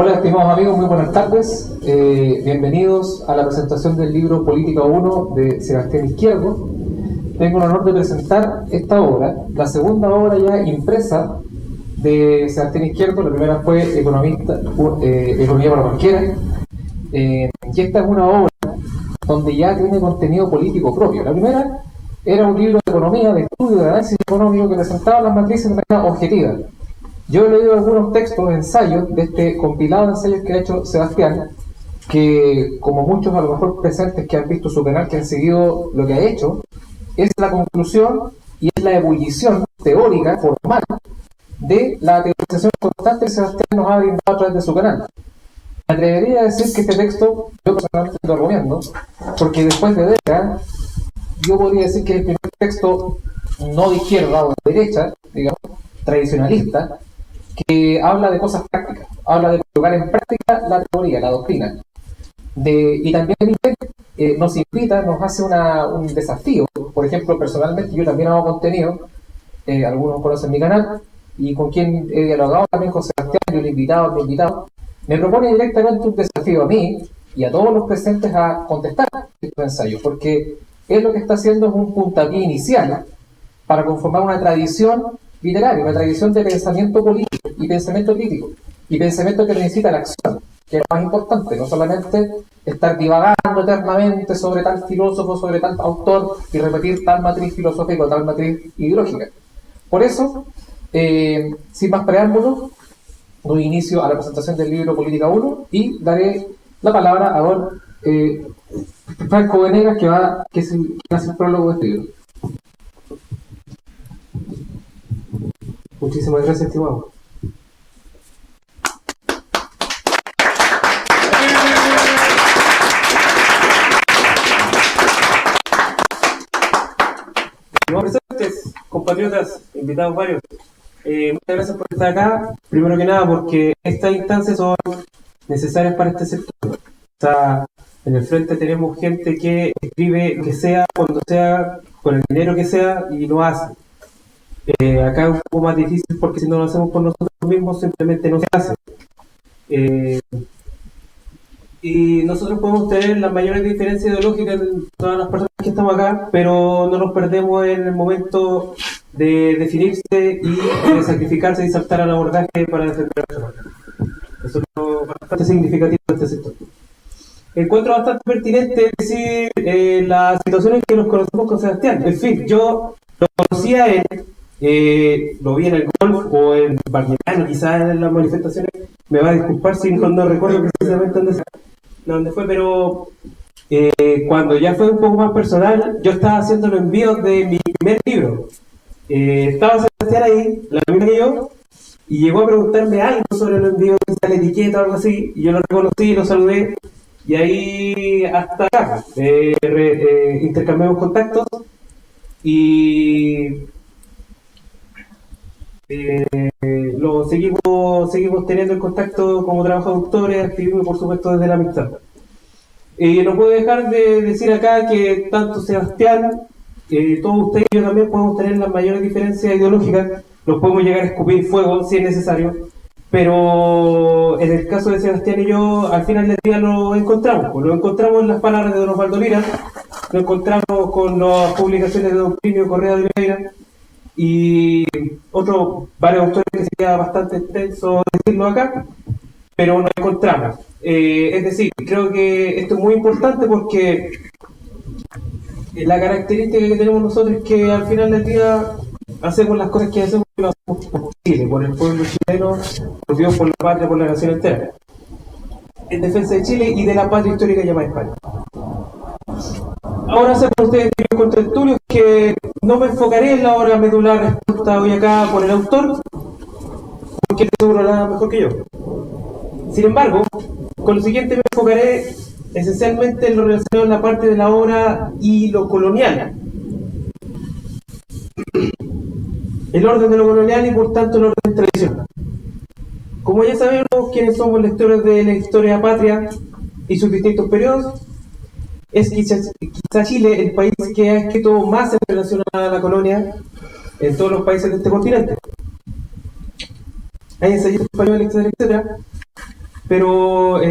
Hola, estimados amigos, muy buenas tardes. Bienvenidos a la presentación del libro Política 1 de Sebastián Izquierdo. Tengo el honor de presentar esta obra, la segunda obra ya impresa de Sebastián Izquierdo. La primera fue Economía para cualquiera. Y esta es una obra donde ya tiene contenido político propio. La primera era un libro de economía, de estudio, de análisis económico que presentaba las matrices de manera objetiva. Yo he leído algunos textos, ensayos, de este compilado de ensayos que ha hecho Sebastián, que como muchos a lo mejor presentes que han visto su canal, que han seguido lo que ha hecho, es la conclusión y es la ebullición teórica, formal, de la teorización constante que Sebastián nos ha brindado a través de su canal. Me atrevería a decir que este texto, yo personalmente lo recomiendo, porque después de décadas, yo podría decir que es el primer texto no de izquierda o de derecha, digamos, tradicionalista, que habla de cosas prácticas, habla de colocar en práctica la teoría, la doctrina. Y también nos invita, nos hace un desafío. Por ejemplo, personalmente yo también hago contenido, algunos conocen mi canal, y con quien he dialogado también con Sebastián, yo le he invitado, me propone directamente un desafío a mí y a todos los presentes a contestar estos ensayos, porque él lo que está haciendo es un puntapié inicial para conformar una tradición literaria, una tradición de pensamiento político y pensamiento crítico, y pensamiento que necesita la acción, que es lo más importante, no solamente estar divagando eternamente sobre tal filósofo, sobre tal autor, y repetir tal matriz filosófica o tal matriz ideológica. Por eso, sin más preámbulos, doy inicio a la presentación del libro Política 1 y daré la palabra a don Franco Venegas, que hace el prólogo de este libro. Muchísimas gracias, estimado. Estimados presentes, compatriotas, invitados varios, muchas gracias por estar acá. Primero que nada, porque estas instancias son necesarias para este sector. O sea, en el frente tenemos gente que escribe lo que sea, cuando sea, con el dinero que sea, y lo hace. Acá es un poco más difícil porque si no lo hacemos por nosotros mismos simplemente no se hace. Y nosotros podemos tener las mayores diferencias ideológicas en todas las personas que estamos acá, pero no nos perdemos en el momento de definirse y de sacrificarse y saltar al abordaje para defender a la persona. Eso es bastante significativo de este sector. Encuentro bastante pertinente decir las situaciones que nos conocemos con Sebastián. En fin, yo lo conocía a él, lo vi en el golf o en Barcelona, quizás en las manifestaciones. Me va a disculpar si no recuerdo precisamente dónde fue, pero cuando ya fue un poco más personal, yo estaba haciendo los envíos de mi primer libro. Estaba Sebastián ahí, la misma que yo, y llegó a preguntarme algo sobre los envíos, la etiqueta o algo así, y yo lo reconocí, lo saludé, y ahí hasta acá intercambiamos contactos y lo seguimos teniendo en contacto como traductores, activismo y por supuesto desde la amistad. No puedo dejar de decir acá que tanto Sebastián, todos ustedes y yo también podemos tener las mayores diferencias ideológicas, los podemos llegar a escupir fuego si es necesario, pero en el caso de Sebastián y yo, al final del día lo encontramos en las palabras de don Osvaldo Lira, lo encontramos con las publicaciones de don Plinio Correa de Oliveira y varios autores que sería bastante extenso decirlo acá, pero nos encontramos. Es decir, creo que esto es muy importante porque la característica que tenemos nosotros es que al final del día hacemos las cosas que hacemos y lo hacemos por Chile, por el pueblo chileno, por Dios, por la patria, por la nación entera, en defensa de Chile y de la patria histórica llamada España. Ahora hacemos ustedes con tertulios que no me enfocaré en la obra medular expuesta hoy acá por el autor, porque él seguro la mejor que yo. Sin embargo, con lo siguiente me enfocaré esencialmente en lo relacionado a la parte de la obra y lo colonial. El orden de lo colonial y por tanto el orden tradicional. Como ya sabemos quienes somos lectores de la historia patria y sus distintos periodos, es quizá Chile el país que ha escrito más en relación a la colonia en todos los países de este continente. Hay ensayos españoles, etcétera, pero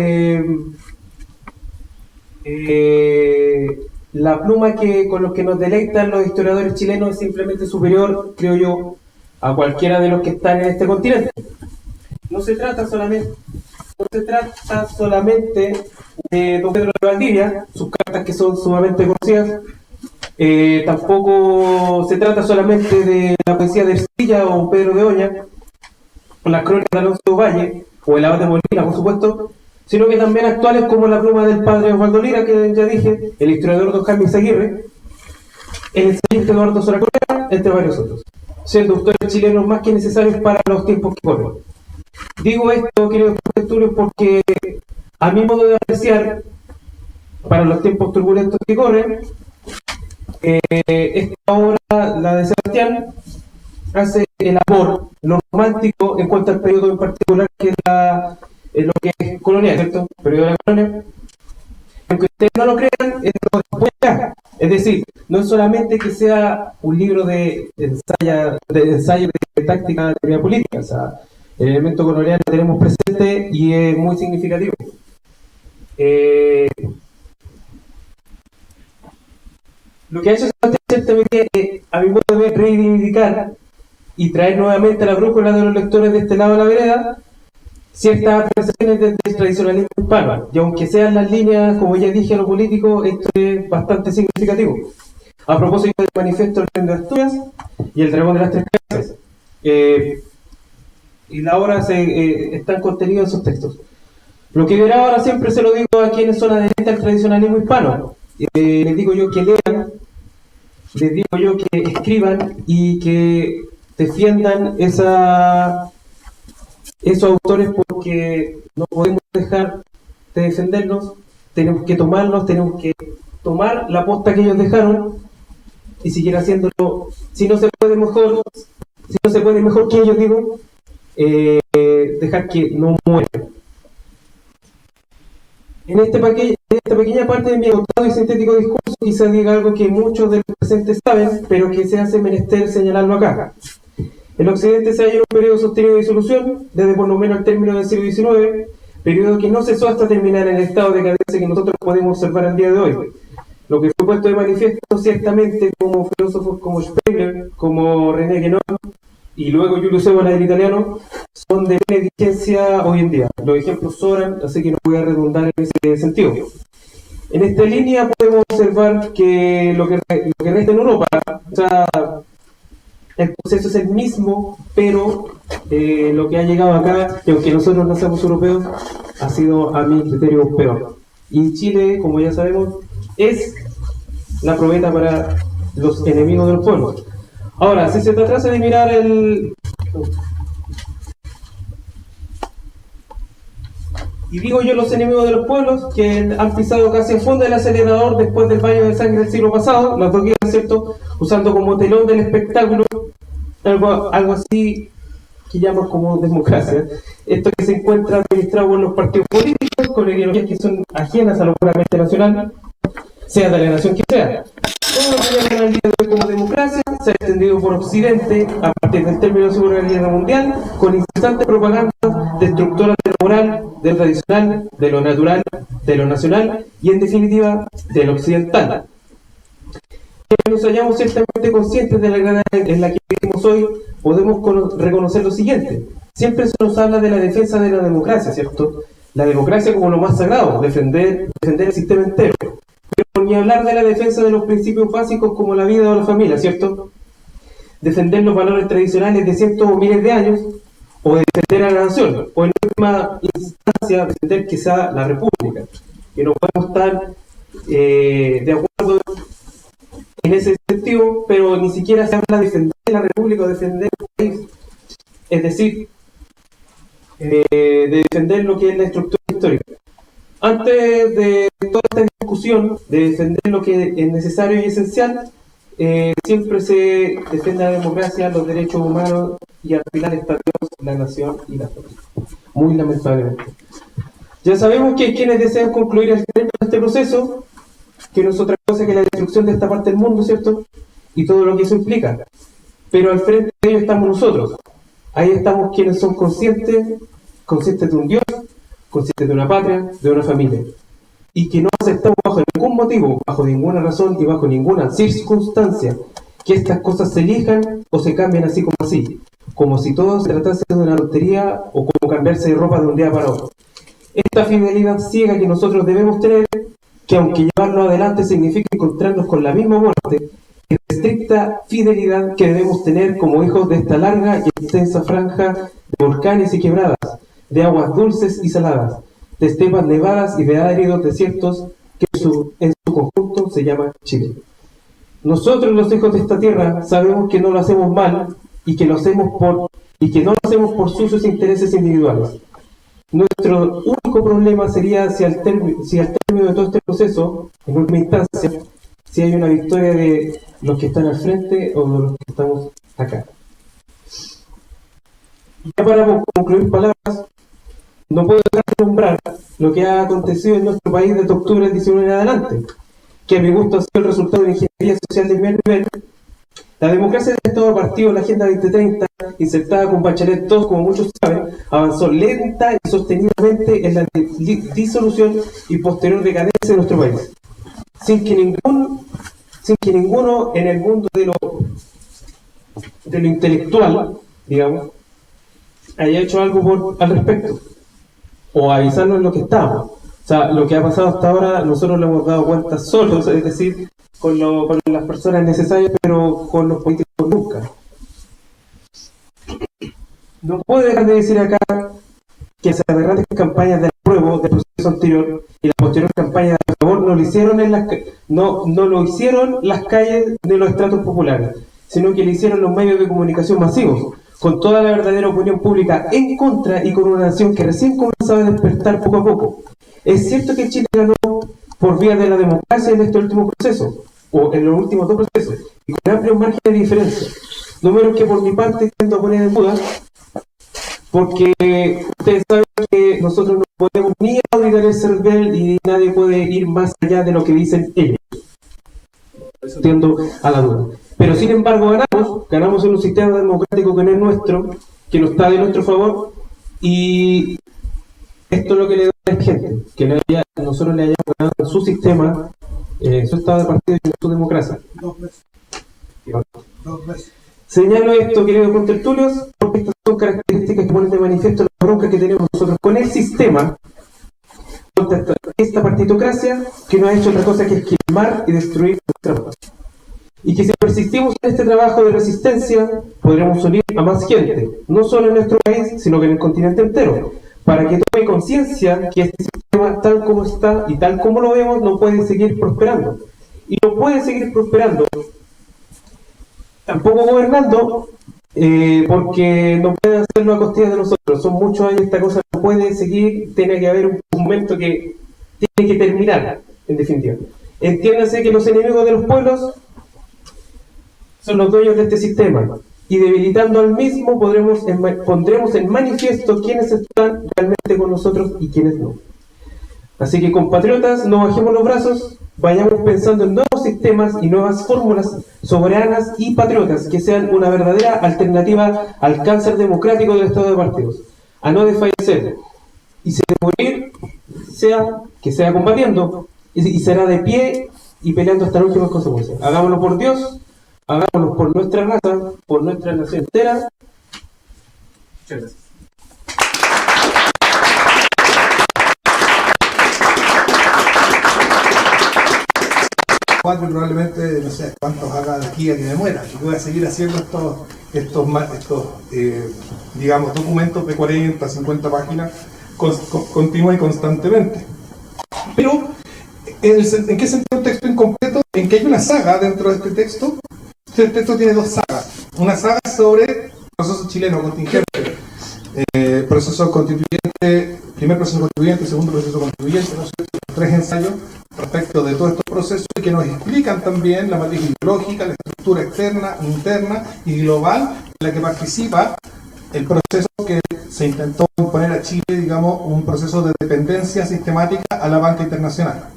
la pluma con los que nos deleitan los historiadores chilenos es simplemente superior, creo yo, a cualquiera de los que están en este continente. No se trata solamente de don Pedro de Valdivia, sus cartas que son sumamente conocidas. Tampoco se trata solamente de la poesía de Ercilla o Pedro de Oña, o las crónicas de Alonso Valle, o el Abad de Molina, por supuesto, sino que también actuales como la pluma del padre Osvaldo Lira, que ya dije, el historiador don Jaime Izaguirre, el ensayista Eduardo Soracorena, entre varios otros, siendo autores chilenos más que necesarios para los tiempos que corren. Digo esto, queridos contertulios, porque a mi modo de apreciar, para los tiempos turbulentos que corren, esta obra, la de Sebastián, hace el amor, lo romántico en cuanto al periodo en particular, que es lo que es colonial, ¿cierto? El periodo de la colonia. Aunque ustedes no lo crean, es lo después ya. Es decir, no es solamente que sea un libro de ensayo de táctica de teoría política, o sea, el elemento colonial lo tenemos presente y es muy significativo. Lo que ha hecho Sebastián ciertamente es, a mi modo de ver, reivindicar y traer nuevamente a la brújula de los lectores de este lado de la vereda ciertas apreciaciones desde el tradicionalismo hispano. Y aunque sean las líneas, como ya dije, a lo político, esto es bastante significativo. A propósito del manifiesto del Tren de Asturias y el Dragón de las Tres Cabezas. Y la obra están contenidos en esos textos. Lo que verá ahora siempre se lo digo a quienes son adherentes al tradicionalismo hispano. Les digo yo que lean, les digo yo que escriban y que defiendan esos autores, porque no podemos dejar de defenderlos, tenemos que tomarlos, tenemos que tomar la posta que ellos dejaron y seguir haciéndolo. Si no se puede mejor que ellos, digo, dejar que no mueran. En esta pequeña parte de mi agotado y sintético discurso, quizás diga algo que muchos de los presentes saben, pero que se hace menester señalarlo acá. El Occidente se halla en un periodo sostenido de disolución, desde por lo menos el término del siglo XIX, periodo que no cesó hasta terminar en el estado de decadencia que nosotros podemos observar al día de hoy. Lo que fue puesto de manifiesto ciertamente como filósofos como Spengler, como René Guénon, y luego Julius Evola, el italiano, son de plena vigencia hoy en día. Los ejemplos sobran, así que no voy a redundar en ese sentido. En esta línea podemos observar que lo que resta en Europa, o sea, el proceso es el mismo, pero lo que ha llegado acá, y aunque nosotros no seamos europeos, ha sido a mi criterio peor. Y Chile, como ya sabemos, es la probeta para los enemigos de los pueblos. Ahora, si se tratase de mirar y digo yo los enemigos de los pueblos, que han pisado casi a fondo el acelerador después del baño de sangre del siglo pasado, las dos guerras, ¿cierto? Usando como telón del espectáculo algo así que llaman como democracia. Esto que se encuentra administrado por los partidos políticos con ideologías que son ajenas a lo puramente nacional, sea de la nación que sea. Todo lo que llaman al día de hoy como democracia se ha extendido por Occidente a partir del término de la Segunda Guerra Mundial, con incesantes propagandas destructoras de lo moral, de lo tradicional, de lo natural, de lo nacional y, en definitiva, de lo occidental. Que nos hallamos ciertamente conscientes de la gran en la que vivimos hoy, podemos reconocer lo siguiente. Siempre se nos habla de la defensa de la democracia, ¿cierto? La democracia como lo más sagrado, defender el sistema entero. Pero ni hablar de la defensa de los principios básicos como la vida o la familia, ¿cierto? Defender los valores tradicionales de cientos o miles de años, o defender a la nación, o en última instancia defender que sea la república. Que no podemos estar de acuerdo en ese sentido, pero ni siquiera se habla de defender la república o defender el país. Es decir, de defender lo que es la estructura histórica. Antes de toda esta discusión de defender lo que es necesario y esencial, siempre se defiende la democracia, los derechos humanos y al final está Dios, la nación y la familia. Muy lamentablemente. Ya sabemos que hay quienes desean concluir el término de este proceso, que no es otra cosa que la destrucción de esta parte del mundo, ¿cierto? Y todo lo que eso implica. Pero al frente de ello estamos nosotros. Ahí estamos quienes son conscientes de un Dios, conscientes de una patria, de una familia, y que no aceptamos bajo ningún motivo, bajo ninguna razón y bajo ninguna circunstancia que estas cosas se elijan o se cambien así, como si todo se tratase de una lotería o como cambiarse de ropa de un día para otro. Esta fidelidad ciega que nosotros debemos tener, que aunque llevarlo adelante significa encontrarnos con la misma muerte, es la estricta fidelidad que debemos tener como hijos de esta larga y extensa franja de volcanes y quebradas, de aguas dulces y saladas, de estepas nevadas y de áridos desiertos que en su conjunto se llama Chile. Nosotros, los hijos de esta tierra, sabemos que no lo hacemos mal y que no lo hacemos por sus intereses individuales. Nuestro único problema sería si al término de todo este proceso, en última instancia, si hay una victoria de los que están al frente o de los que estamos acá. Ya para concluir palabras, no puedo dejar de nombrar lo que ha acontecido en nuestro país desde octubre del 19 en adelante, que a mi gusto ha sido el resultado de la ingeniería social de primer nivel. La democracia del Estado partido, la Agenda 2030, insertada con Bachelet 2, como muchos saben, avanzó lenta y sostenidamente en la disolución y posterior decadencia de nuestro país, sin que ninguno en el mundo de lo intelectual, digamos, haya hecho algo al respecto, o avisarnos en lo que estamos. O sea, lo que ha pasado hasta ahora, nosotros lo hemos dado cuenta solos, es decir, con las personas necesarias, pero con los políticos nunca. No puedo dejar de decir acá que las aberrantes campañas del apruebo del proceso anterior y la posterior campaña de favor no lo hicieron las calles de los estratos populares, sino que lo hicieron los medios de comunicación masivos, con toda la verdadera opinión pública en contra y con una nación que recién comenzaba a despertar poco a poco. Es cierto que Chile ganó por vía de la democracia en este último proceso, o en los últimos dos procesos, y con amplios márgenes de diferencia. Números que por mi parte tiendo a poner en duda, porque ustedes saben que nosotros no podemos ni auditar el CERVEL y nadie puede ir más allá de lo que dicen ellos. Tiendo a la duda. Pero sin embargo ganamos en un sistema democrático que no es nuestro, que no está de nuestro favor, y esto es lo que le da a la gente, que nosotros le hayamos ganado en su sistema, su estado de partido y su democracia. 2 veces. Señalo esto, queridos contertulios, porque estas son características que ponen de manifiesto la bronca que tenemos nosotros con el sistema, contra esta partitocracia que no ha hecho otra cosa que esquilmar y destruir nuestra paz. Y que si persistimos en este trabajo de resistencia, podremos unir a más gente, no solo en nuestro país, sino que en el continente entero, para que tome conciencia que este sistema, tal como está y tal como lo vemos, no puede seguir prosperando. Y no puede seguir prosperando, tampoco gobernando, porque no puede hacerlo a costillas de nosotros. Son muchos años, esta cosa no puede seguir, tiene que haber un momento que tiene que terminar, en definitiva. Entiéndase que los enemigos de los pueblos son los dueños de este sistema, y debilitando al mismo pondremos en manifiesto quiénes están realmente con nosotros y quiénes no. Así que, compatriotas, no bajemos los brazos, vayamos pensando en nuevos sistemas y nuevas fórmulas soberanas y patriotas que sean una verdadera alternativa al cáncer democrático del Estado de partidos, a no desfallecer, y si de morir, que sea combatiendo, y será de pie y peleando hasta las últimas consecuencias. Hagámoslo por Dios, hagámoslo por nuestra raza, por nuestra nación entera. Muchas gracias. Cuatro, probablemente, no sé cuántos haga de aquí a que me muera. Yo voy a seguir haciendo estos digamos, documentos de 40, 50 páginas continua y constantemente. Pero, ¿en qué sentido un texto incompleto? En que hay una saga dentro de este texto. Este texto tiene dos sagas. Una saga sobre el proceso chileno contingente, proceso constituyente, primer proceso constituyente, segundo proceso constituyente, ¿no es cierto? 3 ensayos respecto de todos estos procesos y que nos explican también la matriz ideológica, la estructura externa, interna y global en la que participa el proceso que se intentó imponer a Chile, digamos, un proceso de dependencia sistemática a la banca internacional.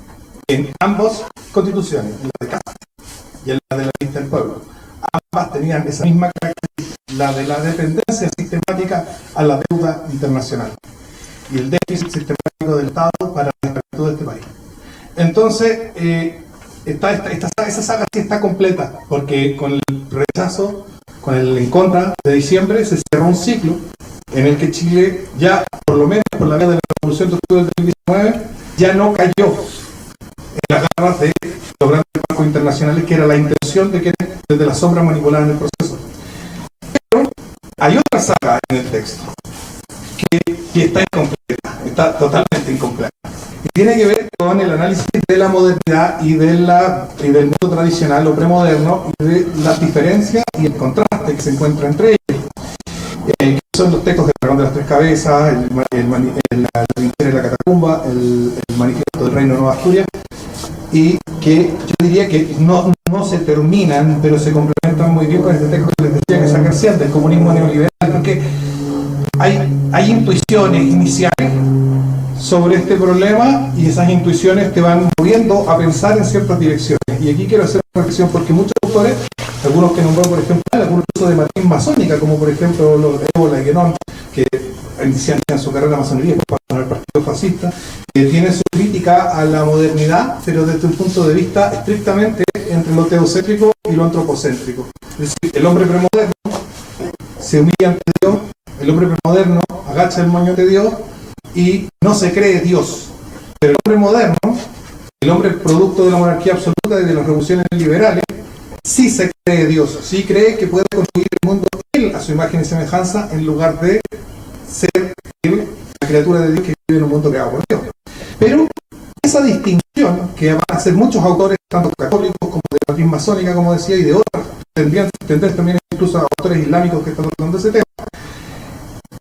En ambas constituciones, en la de Casa y en la de la lista del pueblo. Ambas tenían esa misma característica, la de la dependencia sistemática a la deuda internacional. Y el déficit sistemático dentro del Estado para la esclavitud de este país. Entonces, esa saga sí está completa, porque con el rechazo, con el en contra de diciembre, se cerró un ciclo en el que Chile ya, por lo menos por la vía de la Revolución de octubre del 2019, ya no cayó en las garras de los grandes bancos internacionales, que era la intención de que desde la sombra manipularan el proceso. Pero hay otra saga en el texto que está incompleta, está totalmente incompleta. Y tiene que ver con el análisis de la modernidad y del mundo tradicional o premoderno, y de las diferencias y el contraste que se encuentra entre ellos. Que son los textos del Dragón de las Tres Cabezas, la Trinchera de la Catacumba, el Manifiesto del Reino de Nueva Asturias, y que yo diría que no se terminan, pero se complementan muy bien con este texto que les decía que saca recién, del comunismo neoliberal, porque hay intuiciones iniciales sobre este problema, y esas intuiciones te van moviendo a pensar en ciertas direcciones. Y aquí quiero hacer una reflexión, porque muchos autores, algunos que nombró por ejemplo, algunos de matriz masónica, como por ejemplo los Ébola y Guénon, que inician su carrera en la masonería y después pasan al partido fascista, que tiene su crítica a la modernidad, pero desde un punto de vista estrictamente entre lo teocéntrico y lo antropocéntrico. Es decir, el hombre premoderno se humilla ante Dios, el hombre premoderno agacha el moño de Dios y no se cree Dios. Pero el hombre moderno, el hombre producto de la monarquía absoluta y de las revoluciones liberales, sí se cree Dios, sí cree que puede construir el mundo él a su imagen y semejanza, en lugar de ser él la criatura de Dios que vive en un mundo creado por Dios. Pero esa distinción que van a hacer muchos autores, tanto católicos como de la matriz masónica, como decía, y de otras tendencias también, incluso a autores islámicos que están tratando ese tema,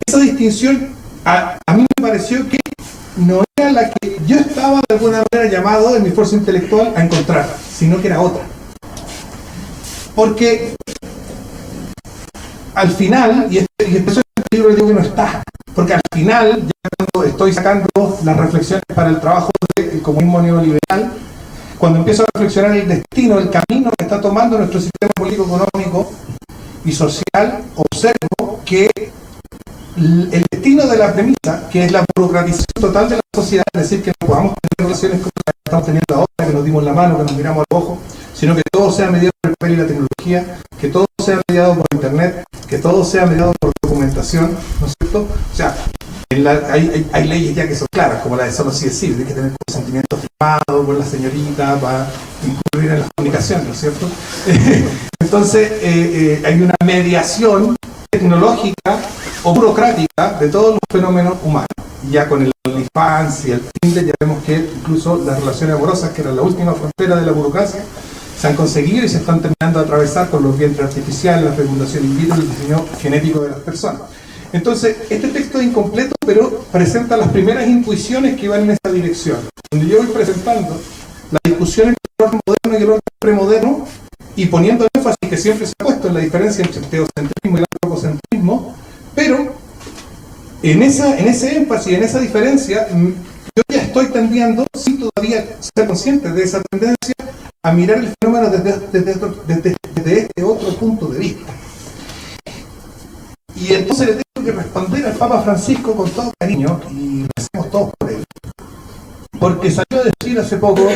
esa distinción a mí me pareció que no era la que yo estaba de alguna manera llamado en mi esfuerzo intelectual a encontrar, sino que era otra. Porque al final, y eso en el libro digo que no está, porque al final, ya cuando estoy sacando las reflexiones para el trabajo del comunismo neoliberal, cuando empiezo a reflexionar el destino, el camino que está tomando nuestro sistema político, económico y social, observo que el destino de la premisa, que es la burocratización total de la sociedad, es decir, que no podamos tener relaciones como las que estamos teniendo ahora, que nos dimos la mano, que nos miramos al ojo, sino que todo sea mediado por el papel y la tecnología, que todo sea mediado por internet, que todo sea mediado por documentación, ¿no es cierto? O sea, hay leyes ya que son claras, como la de solo si es civil, hay que tener consentimiento firmado por la señorita para incluir en las comunicaciones, ¿no es cierto? Entonces, hay una mediación tecnológica o burocrática de todos los fenómenos humanos. Y ya con el OnlyFans y el Tinder ya vemos que incluso las relaciones amorosas, que eran la última frontera de la burocracia, se han conseguido y se están terminando de atravesar con los vientres artificiales, la fecundación in vitro, el diseño genético de las personas. Entonces, este texto es incompleto, pero presenta las primeras intuiciones que van en esa dirección. Donde yo voy presentando la discusión entre el orden moderno y el orden premoderno, y poniendo el énfasis que siempre se ha puesto en la diferencia entre el teocentrismo y el antropocentrismo, pero en ese énfasis, en esa diferencia, yo ya estoy tendiendo, sin todavía ser consciente de esa tendencia, a mirar el fenómeno desde este otro punto de vista. Y entonces le tengo que responder al Papa Francisco con todo cariño, y lo hacemos todos por él, porque salió a decir hace poco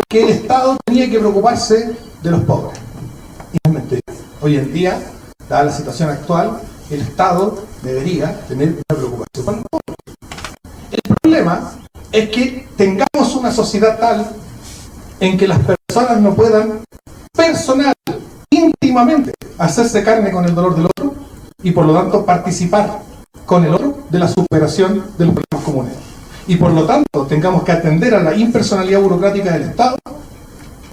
que el Estado tenía que preocuparse de los pobres. Y no es mentira. Hoy en día, dada la situación actual, el Estado debería tener una preocupación por los pobres. El problema es que tengamos una sociedad tal en que las personas no puedan personal, íntimamente, hacerse carne con el dolor del otro, y por lo tanto participar con el otro de la superación de los problemas comunes. Y por lo tanto tengamos que atender a la impersonalidad burocrática del Estado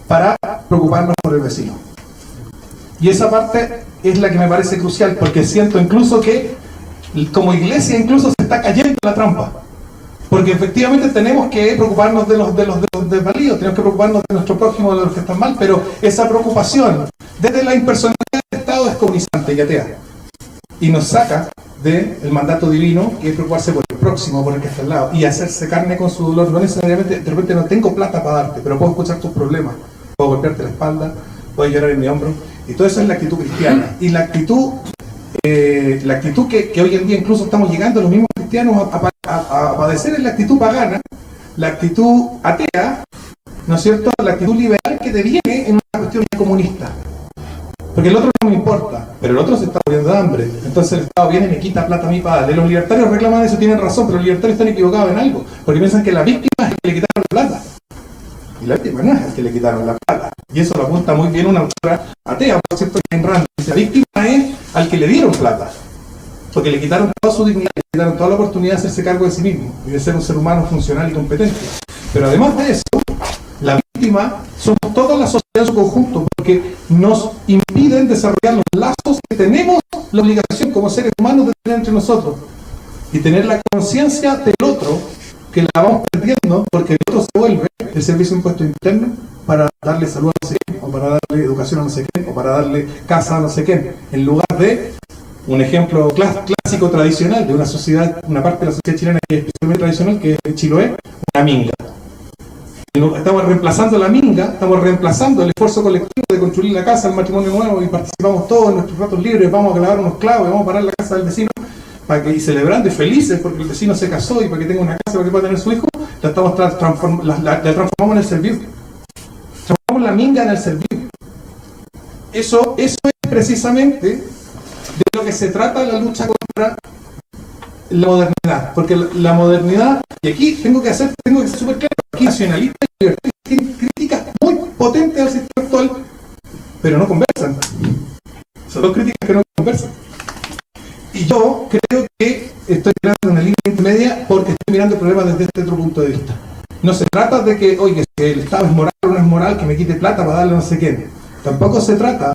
para preocuparnos por el vecino. Y esa parte es la que me parece crucial, porque siento incluso que como iglesia incluso se está cayendo en la trampa. Porque efectivamente tenemos que preocuparnos de los desvalidos, tenemos que preocuparnos de nuestro prójimo, de los que están mal, pero esa preocupación desde la impersonalidad del Estado es comunizante y atea. Y nos saca del mandato divino, que es preocuparse por el próximo, por el que está al lado, y hacerse carne con su dolor. No necesariamente, de repente no tengo plata para darte, pero puedo escuchar tus problemas, puedo golpearte la espalda, puedo llorar en mi hombro, y todo eso es la actitud cristiana. Y la actitud que hoy en día incluso estamos llegando los mismos cristianos a a padecer es la actitud pagana, la actitud atea, ¿no es cierto?, la actitud liberal que deviene en una cuestión comunista. Porque el otro no me importa, pero el otro se está muriendo de hambre. Entonces el Estado viene y me quita plata a mí para darle. Los libertarios reclaman eso, tienen razón, pero los libertarios están equivocados en algo, porque piensan que la víctima es el que le quitaron la plata. Y la víctima no es el que le quitaron la plata. Y eso lo apunta muy bien una autora atea, por cierto, en Rand. La víctima es al que le dieron plata, porque le quitaron toda su dignidad, le quitaron toda la oportunidad de hacerse cargo de sí mismo y de ser un ser humano funcional y competente. Pero además de eso, la víctima somos toda la sociedad en su conjunto, porque nos impiden desarrollar los lazos que tenemos la obligación como seres humanos de tener entre nosotros y tener la conciencia del otro, que la vamos perdiendo porque el otro se vuelve el servicio de impuesto interno para darle salud a no sé quién, o para darle educación a no sé quién, o para darle casa a no sé quién, en lugar de un ejemplo clásico tradicional de una sociedad, una parte de la sociedad chilena que es especialmente tradicional, que es Chiloé, una minga. Estamos reemplazando la minga, estamos reemplazando el esfuerzo colectivo de construir la casa, el matrimonio nuevo, y participamos todos en nuestros ratos libres, vamos a clavar unos clavos, vamos a parar la casa del vecino, y celebrando y felices porque el vecino se casó y para que tenga una casa, para que pueda tener su hijo, la transformamos en el servir. Transformamos la minga en el servir. Eso es precisamente de lo que se trata la lucha contra la modernidad, porque la modernidad, y aquí tengo que ser súper claro, aquí nacionalistas y libertarios tienen críticas muy potentes al sistema actual, pero no conversan. Son dos críticas que no conversan. Y yo creo que estoy mirando una línea intermedia porque estoy mirando el problema desde este otro punto de vista. No se trata de que, oye, que el Estado es moral o no es moral, que me quite plata para darle no sé qué. Tampoco se trata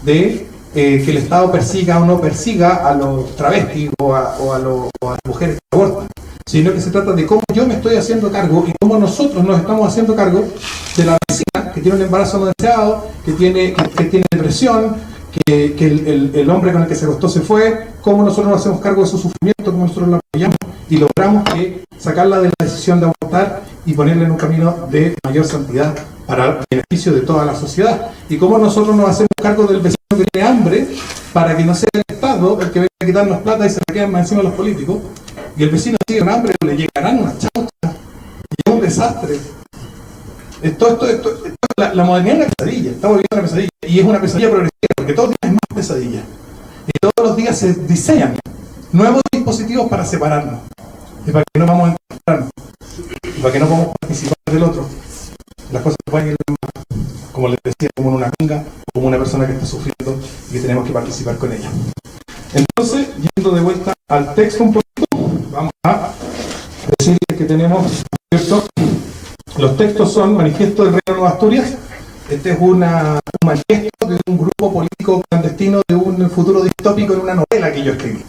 de que el Estado persiga o no persiga a los travestis o a las mujeres que abortan, sino que se trata de cómo yo me estoy haciendo cargo y cómo nosotros nos estamos haciendo cargo de la vecina que tiene un embarazo no deseado, que tiene depresión, que el hombre con el que se acostó se fue, cómo nosotros nos hacemos cargo de su sufrimiento, cómo nosotros la apoyamos y logramos sacarla de la decisión de abortar y ponerla en un camino de mayor santidad para el beneficio de toda la sociedad, y cómo nosotros nos hacemos cargo del vecino que tiene hambre para que no sea el Estado el que venga a quitarnos plata y se la quedan más encima los políticos, y el vecino sigue con hambre, le llegarán unas chauchas y es un desastre. La modernidad es una pesadilla, estamos viviendo una pesadilla, y es una pesadilla progresiva, porque todos los días es más pesadilla. Y todos los días se diseñan nuevos dispositivos para separarnos, y para que no vamos a encontrarnos, y para que no podamos participar del otro. Las cosas van a ir como les decía, como en una minga, como una persona que está sufriendo y que tenemos que participar con ella. Entonces, yendo de vuelta al texto un poquito, vamos a decir que tenemos, ¿cierto? Los textos son Manifiesto del Reino de Nueva Asturias. Este es un manifiesto de un grupo político clandestino de un futuro distópico en una novela que yo escribí.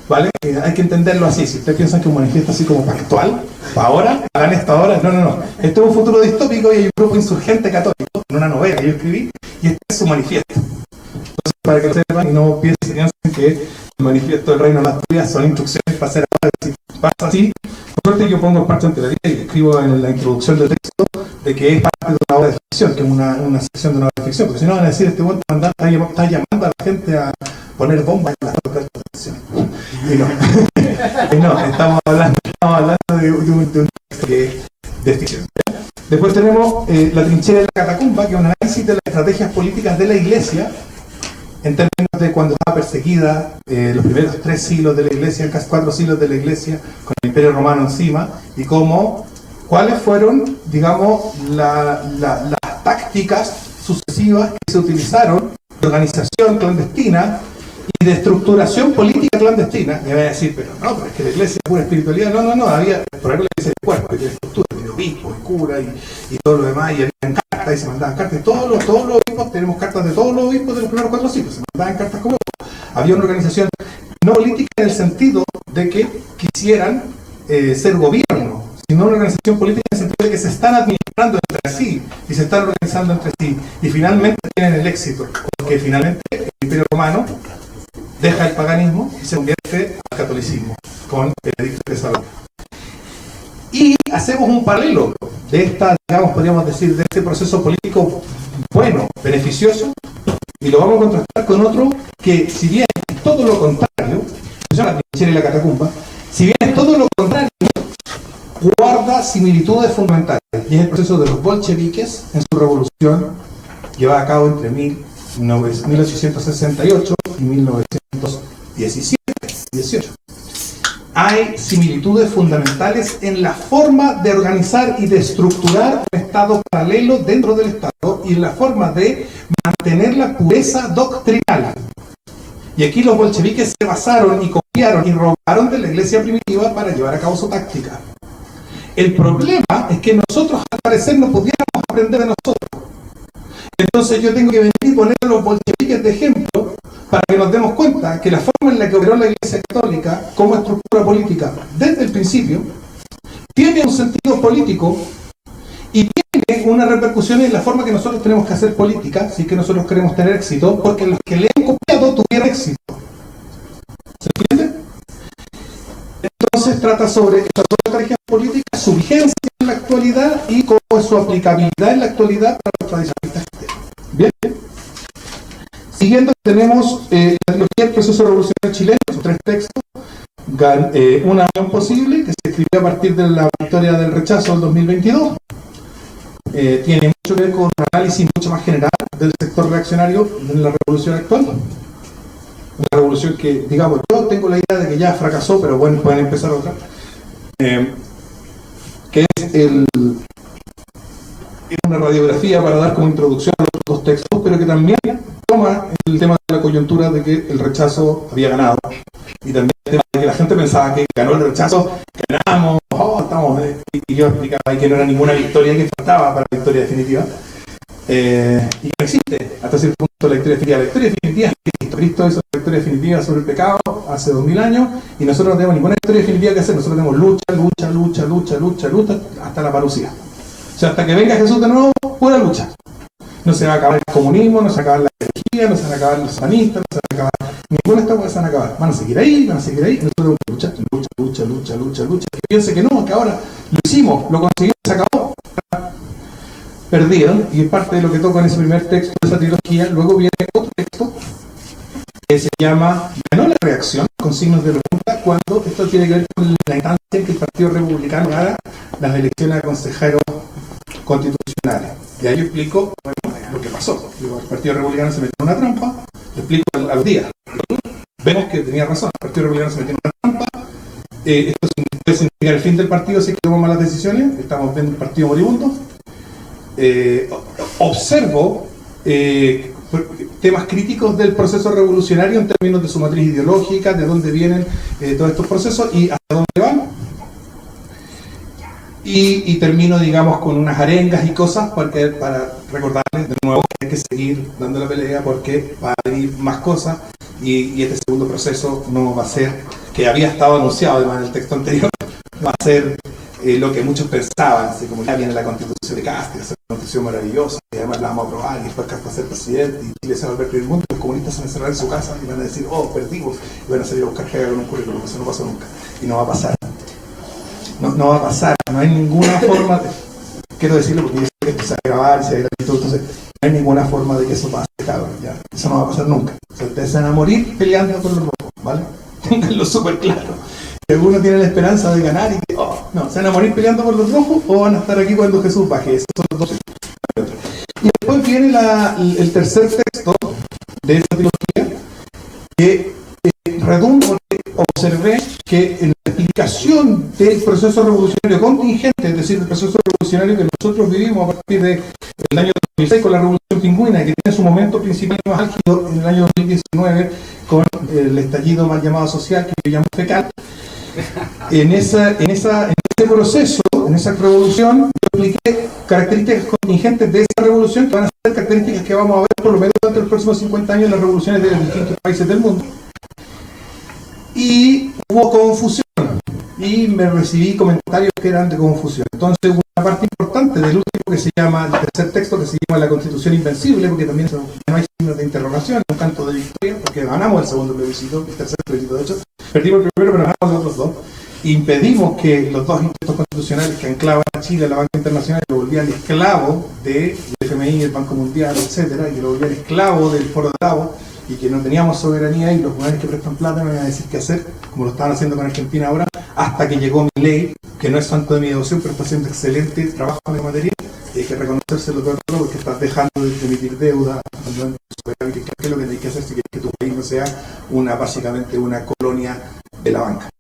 ¿Vale? Hay que entenderlo así. Si ustedes piensan que un manifiesto así como pactual, para ahora, hagan esto ahora. No. Esto es un futuro distópico y hay un grupo insurgente católico en una novela que yo escribí y este es su manifiesto. Entonces, para que lo sepan y no piensen que el manifiesto del Reino de las Asturias son instrucciones para hacer ahora. Si pasa así, por suerte yo pongo en parte ante la vida y escribo en la introducción del texto de que es parte de una obra de ficción, que es una sección de una obra de ficción, porque si no van a decir, este buen comandante está llamando a la gente a poner bombas en las cartas de acción. Y no, estamos hablando de un texto que es de ficción. Después tenemos la trinchera de la catacumba, que es un análisis de las estrategias políticas de la Iglesia en términos de cuando estaba perseguida los primeros 3 siglos de la Iglesia, casi 4 siglos de la Iglesia, con el Imperio Romano encima, y cuáles fueron, digamos, las tácticas sucesivas que se utilizaron de organización clandestina y de estructuración política clandestina. Y me voy a decir, pero es que la Iglesia es pura espiritualidad. No, había, por ejemplo, la Iglesia del cuerpo, que tiene estructura, tiene obispos y cura y todo lo demás, y había cartas y se mandaban cartas. Todos los obispos, tenemos cartas de todos los obispos de los primeros 4 siglos, se mandaban cartas como había una organización no política en el sentido de que quisieran ser gobierno, sino una organización política en el sentido de que se están administrando entre sí y se están organizando entre sí y finalmente tienen el éxito, porque finalmente el Imperio Romano deja el paganismo y se convierte al catolicismo con el Edicto de Tesalónica. Y hacemos un paralelo de esta, digamos, podríamos decir, de este proceso político bueno, beneficioso, y lo vamos a contrastar con otro que, si bien es todo lo contrario, se llama la trinchera y la catacumba, si bien es todo lo contrario guarda similitudes fundamentales, y es el proceso de los bolcheviques en su revolución llevada a cabo entre 1868 y 1917-18. Hay similitudes fundamentales en la forma de organizar y de estructurar un Estado paralelo dentro del Estado y en la forma de mantener la pureza doctrinal. Y aquí los bolcheviques se basaron y copiaron y robaron de la iglesia primitiva para llevar a cabo su táctica. El problema es que nosotros al parecer no podíamos aprender de nosotros. Entonces yo tengo que venir y poner a los bolcheviques de ejemplo para que nos demos cuenta que la forma en la que operó la Iglesia Católica como estructura política desde el principio tiene un sentido político y tiene una repercusión en la forma que nosotros tenemos que hacer política si es que nosotros queremos tener éxito, porque los que le han copiado tuvieron éxito. ¿Se entiende? Entonces trata sobre esas dos estrategias políticas, su vigencia en la actualidad y cómo es su aplicabilidad en la actualidad para los tradicionalistas cristianos. Bien. Siguiendo, tenemos la trilogía del proceso revolucionario chileno, sus 3 textos. Una unión posible, que se escribió a partir de la victoria del rechazo del 2022. Tiene mucho que ver con un análisis mucho más general del sector reaccionario en la revolución actual. Una revolución que, digamos, yo tengo la idea de que ya fracasó, pero bueno, pueden empezar otra. Que es una radiografía para dar como introducción a los 2 textos, pero que también toma el tema de la coyuntura de que el rechazo había ganado, y también el tema de que la gente pensaba que ganó el rechazo, ganamos, estamos, y yo explicaba que no era ninguna victoria que faltaba para la victoria definitiva, y no existe hasta cierto punto la victoria definitiva. La victoria definitiva es Cristo. Cristo hizo la victoria definitiva sobre el pecado hace 2000 años, y nosotros no tenemos ninguna victoria definitiva que hacer. Nosotros tenemos lucha hasta la parucía. O sea, hasta que venga Jesús de nuevo, pura lucha. No se va a acabar el comunismo, no se va a acabar la energía, no se van a acabar los sanistas, no se van a acabar ninguna de estas cosas, se van a acabar. Van a seguir ahí. Nosotros lucha. Que piense que no, que ahora lo hicimos, lo conseguimos, se acabó. Perdido, y es parte de lo que toca en ese primer texto de esa trilogía. Luego viene otro texto que se llama Ganó la reacción, con signos de pregunta, cuando esto tiene que ver con la instancia en que el Partido Republicano gana las elecciones a consejeros constitucionales. Y ahí yo explico, bueno, lo que pasó. El Partido Republicano se metió en una trampa, lo explico a los días. Vemos que tenía razón, el Partido Republicano se metió en una trampa. Esto puede significar el fin del partido si es que tomamos malas decisiones. Estamos viendo el partido moribundo. Observo temas críticos del proceso revolucionario en términos de su matriz ideológica, de dónde vienen todos estos procesos y hacia dónde van. Y termino, digamos, con unas arengas y cosas para recordarles de nuevo que hay que seguir dando la pelea, porque va a venir más cosas, y este segundo proceso no va a ser, que había estado anunciado además en el texto anterior, va a ser lo que muchos pensaban, así como ya viene la constitución de Castro, esa constitución maravillosa, y además la vamos a aprobar, y después Castro va a ser presidente, y Chile se va a volver primer mundo, los comunistas se van a encerrar en su casa y van a decir, perdimos, y van a salir a buscar que hagan un currículum. Eso no pasó nunca, y no va a pasar. No va a pasar, no hay ninguna forma quiero decirlo porque yo sé que esto se va a grabar y se va a ir y todo, entonces no hay ninguna forma de que eso pase, cabrón, ya, eso no va a pasar nunca. O sea, ustedes se van a morir peleando por los rojos, ¿vale? Ténganlo súper claro. Que algunos tienen la esperanza de ganar y que, no, se van a morir peleando por los rojos o van a estar aquí cuando Jesús baje. Esos son los dos. Y después viene el tercer texto de esta trilogía, que redunda porque observé que en la explicación del proceso revolucionario contingente, es decir, el proceso revolucionario que nosotros vivimos a partir del año 2006 con la Revolución Pingüina, que tiene su momento principal y más álgido en el año 2019 con el estallido mal llamado social, que yo llamo fecal. En ese proceso, en esa revolución, yo expliqué características contingentes de esa revolución que van a ser características que vamos a ver por lo menos durante los próximos 50 años en las revoluciones de los distintos países del mundo. Y hubo confusión, y me recibí comentarios que eran de confusión. Entonces, una parte importante del último que se llama, el tercer texto que se llama La Constitución Invencible, porque también no hay signos de interrogación, un canto de victoria, porque ganamos el segundo plebiscito, el tercer plebiscito de hecho, perdimos el primero, pero ganamos los otros dos. Impedimos que los dos intentos constitucionales que anclaban a Chile a la banca internacional lo volvían esclavo del FMI, el Banco Mundial, etcétera, y que lo volvían esclavo del Foro de Davos, y que no teníamos soberanía, y los jugadores que prestan plata no iban a decir qué hacer, como lo estaban haciendo con Argentina ahora, hasta que llegó Milei, que no es santo de mi devoción, pero está haciendo excelente trabajo en la materia, y hay que reconocérselo todo, porque estás dejando de emitir deuda, ¿qué es lo que tienes que hacer si quieres que tu país no sea básicamente una colonia de la banca?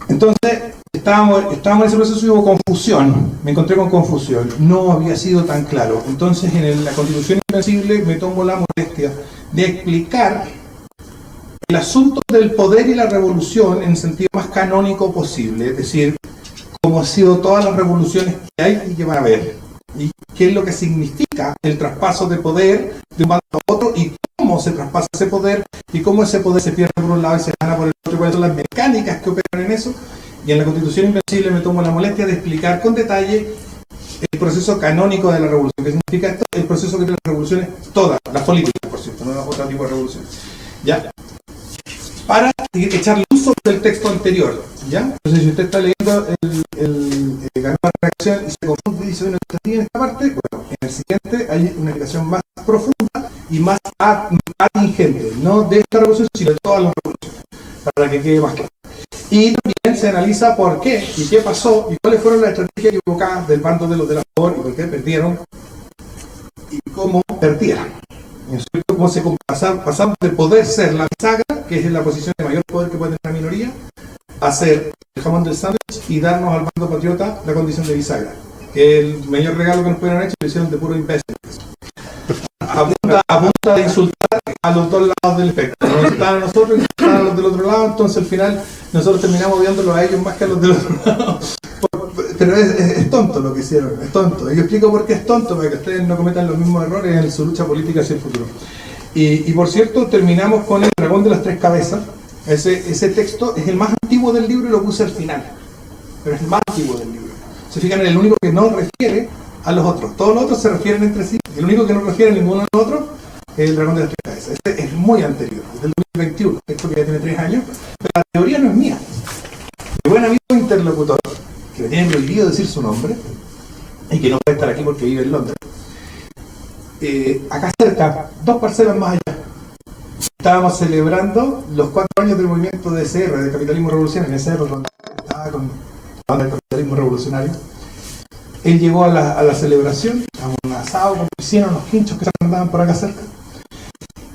Entonces, estábamos en ese proceso y hubo confusión, me encontré con confusión, no había sido tan claro. Entonces, en la Constitución Invencible me tomo la molestia de explicar el asunto del poder y la revolución en el sentido más canónico posible, es decir, cómo han sido todas las revoluciones que hay y que van a haber, y qué es lo que significa el traspaso de poder de un bando a otro, y cómo se traspasa ese poder, y cómo ese poder se pierde por un lado y se gana por el otro, y cuáles son las mecánicas que operan en eso. Y en la Constitución Invencible me tomo la molestia de explicar con detalle el proceso canónico de la revolución. ¿Qué significa esto? El proceso que tiene las revoluciones, todas, las políticas, por cierto, no otro tipo de revoluciones. ¿Ya? Para echar luz sobre el texto anterior, ¿ya? Entonces, si usted está leyendo el ganó la reacción y se confunde y dice, bueno, ¿está en esta parte? Bueno, en el siguiente hay una explicación más profunda y más atingente, no de esta revolución, sino de todas las revoluciones, para que quede más claro. Y también se analiza por qué y qué pasó y cuáles fueron las estrategias equivocadas del bando de los de la favor y por qué perdieron y cómo perdieron. Cómo se pasamos de poder ser la bisagra, que es la posición de mayor poder que puede tener la minoría, a ser el jamón del sándwich y darnos al bando patriota la condición de bisagra, que es el mayor regalo que nos pudieron haber hecho, lo hicieron de puro imbécil. A punta de insultar a los dos lados del espectro. Nos insultaban a nosotros y insultaban a los del otro lado, entonces al final nosotros terminamos odiándolos a ellos más que a los del otro lado. Pero es tonto lo que hicieron, es tonto. Y yo explico por qué es tonto, para que ustedes no cometan los mismos errores en su lucha política hacia el futuro. Y por cierto, terminamos con el dragón de las tres cabezas. Ese texto es el más antiguo del libro y lo puse al final. Pero es el más antiguo del libro. Se fijan, en el único que no refiere a los otros. Todos los otros se refieren entre sí. El único que no refiere a ninguno de los otros es el dragón de las tres cabezas. Este es muy anterior, es del 2021, esto que ya tiene 3 años. Pero la teoría no es mía. Mi buen amigo interlocutor, que le tiene prohibido decir su nombre y que no puede estar aquí porque vive en Londres, acá cerca, 2 parcelas más allá, estábamos celebrando los 4 años del movimiento de SR, de Capitalismo Revolucionario, en SR, donde estaba con la banda del Capitalismo Revolucionario. Él llegó a la celebración, a un asado con piscina, unos quinchos que se andaban por acá cerca,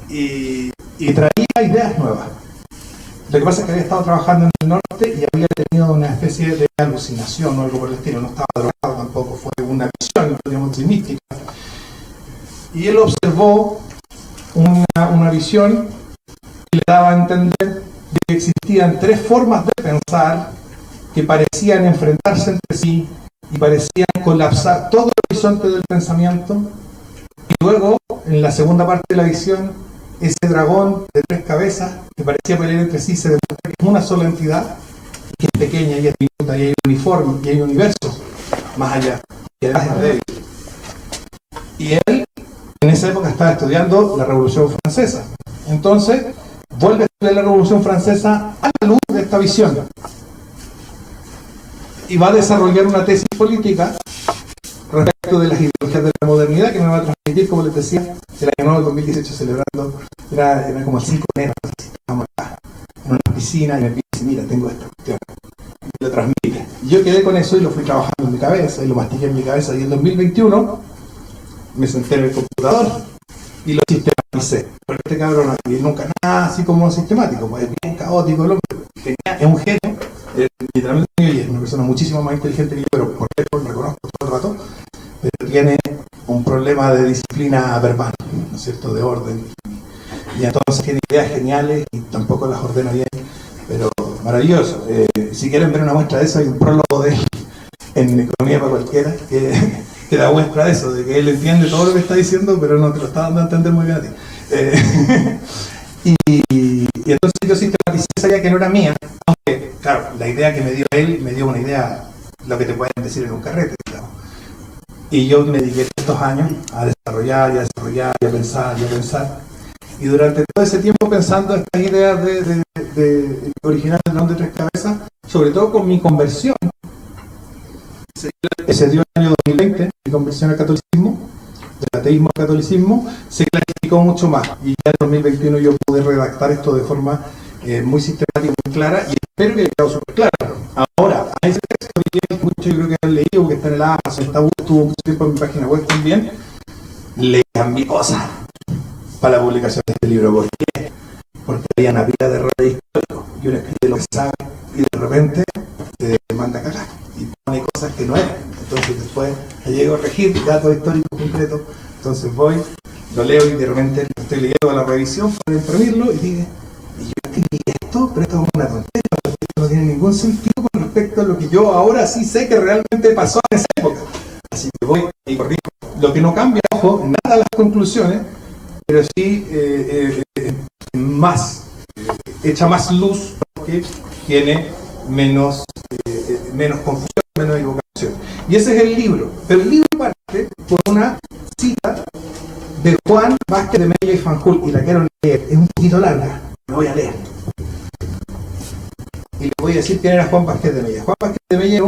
y traía ideas nuevas. Lo que pasa es que había estado trabajando en el norte y había tenido una especie de alucinación o algo por el estilo, no estaba drogado tampoco, fue una visión, podríamos decir, mística. Y él observó una visión que le daba a entender de que existían 3 formas de pensar que parecían enfrentarse entre sí y parecían colapsar todo el horizonte del pensamiento. Y luego, en la segunda parte de la visión, ese dragón de 3 cabezas que parecía pelear entre sí se demuestra que es una sola entidad, que es pequeña y es diminuta y hay uniforme y hay universo más allá, que además es débil. Y él en esa época estaba estudiando la Revolución Francesa. Entonces vuelve a estudiar la Revolución Francesa a la luz de esta visión y va a desarrollar una tesis política respecto de las ideologías de la modernidad que me va a transmitir, como les decía, el año nuevo del 2018 celebrando, era como el 5 de enero, estábamos acá, en una piscina, y me dice, mira, tengo esta cuestión, y lo transmite. Y yo quedé con eso y lo fui trabajando en mi cabeza, y lo mastiqué en mi cabeza, y en 2021 me senté en el computador y lo sistematicé. Pero este cabrón no tiene nunca nada así como sistemático, pues es bien caótico, el hombre es un genio, literalmente, y es una persona muchísimo más inteligente que yo, pero por eso lo reconozco todo el rato, pero tiene un problema de disciplina verbal, ¿no es cierto?, de orden, y entonces tiene ideas geniales y tampoco las ordena bien, pero maravilloso. Si quieren ver una muestra de eso, hay un prólogo de él en Economía para Cualquiera que da muestra de eso, de que él entiende todo lo que está diciendo, pero no te lo está dando a entender muy bien a ti. Y entonces yo sistematicé esa idea que no era mía, aunque, claro, la idea que me dio él me dio una idea, lo que te pueden decir en un carrete, digamos. Y yo me dediqué estos años a desarrollar y a desarrollar y a pensar y a pensar. Y durante todo ese tiempo pensando estas ideas de originales del dragón de 3 cabezas, sobre todo con mi conversión, que se dio en el año 2020, mi conversión al catolicismo, del ateísmo al catolicismo, se clarificó mucho más. Y ya en 2021 yo pude redactar esto de forma muy sistemática, muy clara, y espero que haya quedado súper claro. Ahora, a ese texto que muchos yo creo que han leído, porque está en el Amazon, estuvo tiempo en mi página web también, le cambié cosas para la publicación de este libro. ¿Por qué? Porque había una pila de errores históricos. Yo le escribí lo que sabe y de repente te manda a cagar y pone cosas que no eran. Entonces después le llego a corregir datos históricos concretos. Entonces voy, lo leo y de repente estoy leyendo a la revisión para imprimirlo y digo, y yo escribí esto, pero esto es una tontería, esto no tiene ningún sentido con respecto a lo que yo ahora sí sé que realmente pasó en esa época. Así que voy y corrijo. Lo que no cambia, ojo, nada las conclusiones, pero sí echa más luz porque tiene menos confusión, menos equivocación. Y ese es el libro. Pero el libro parte por una cita de Juan Vázquez de Mella y Fanjul, y la quiero leer. Es un poquito larga, la voy a leer. Y le voy a decir quién era Juan Vázquez de Mella. Juan Vázquez de Mella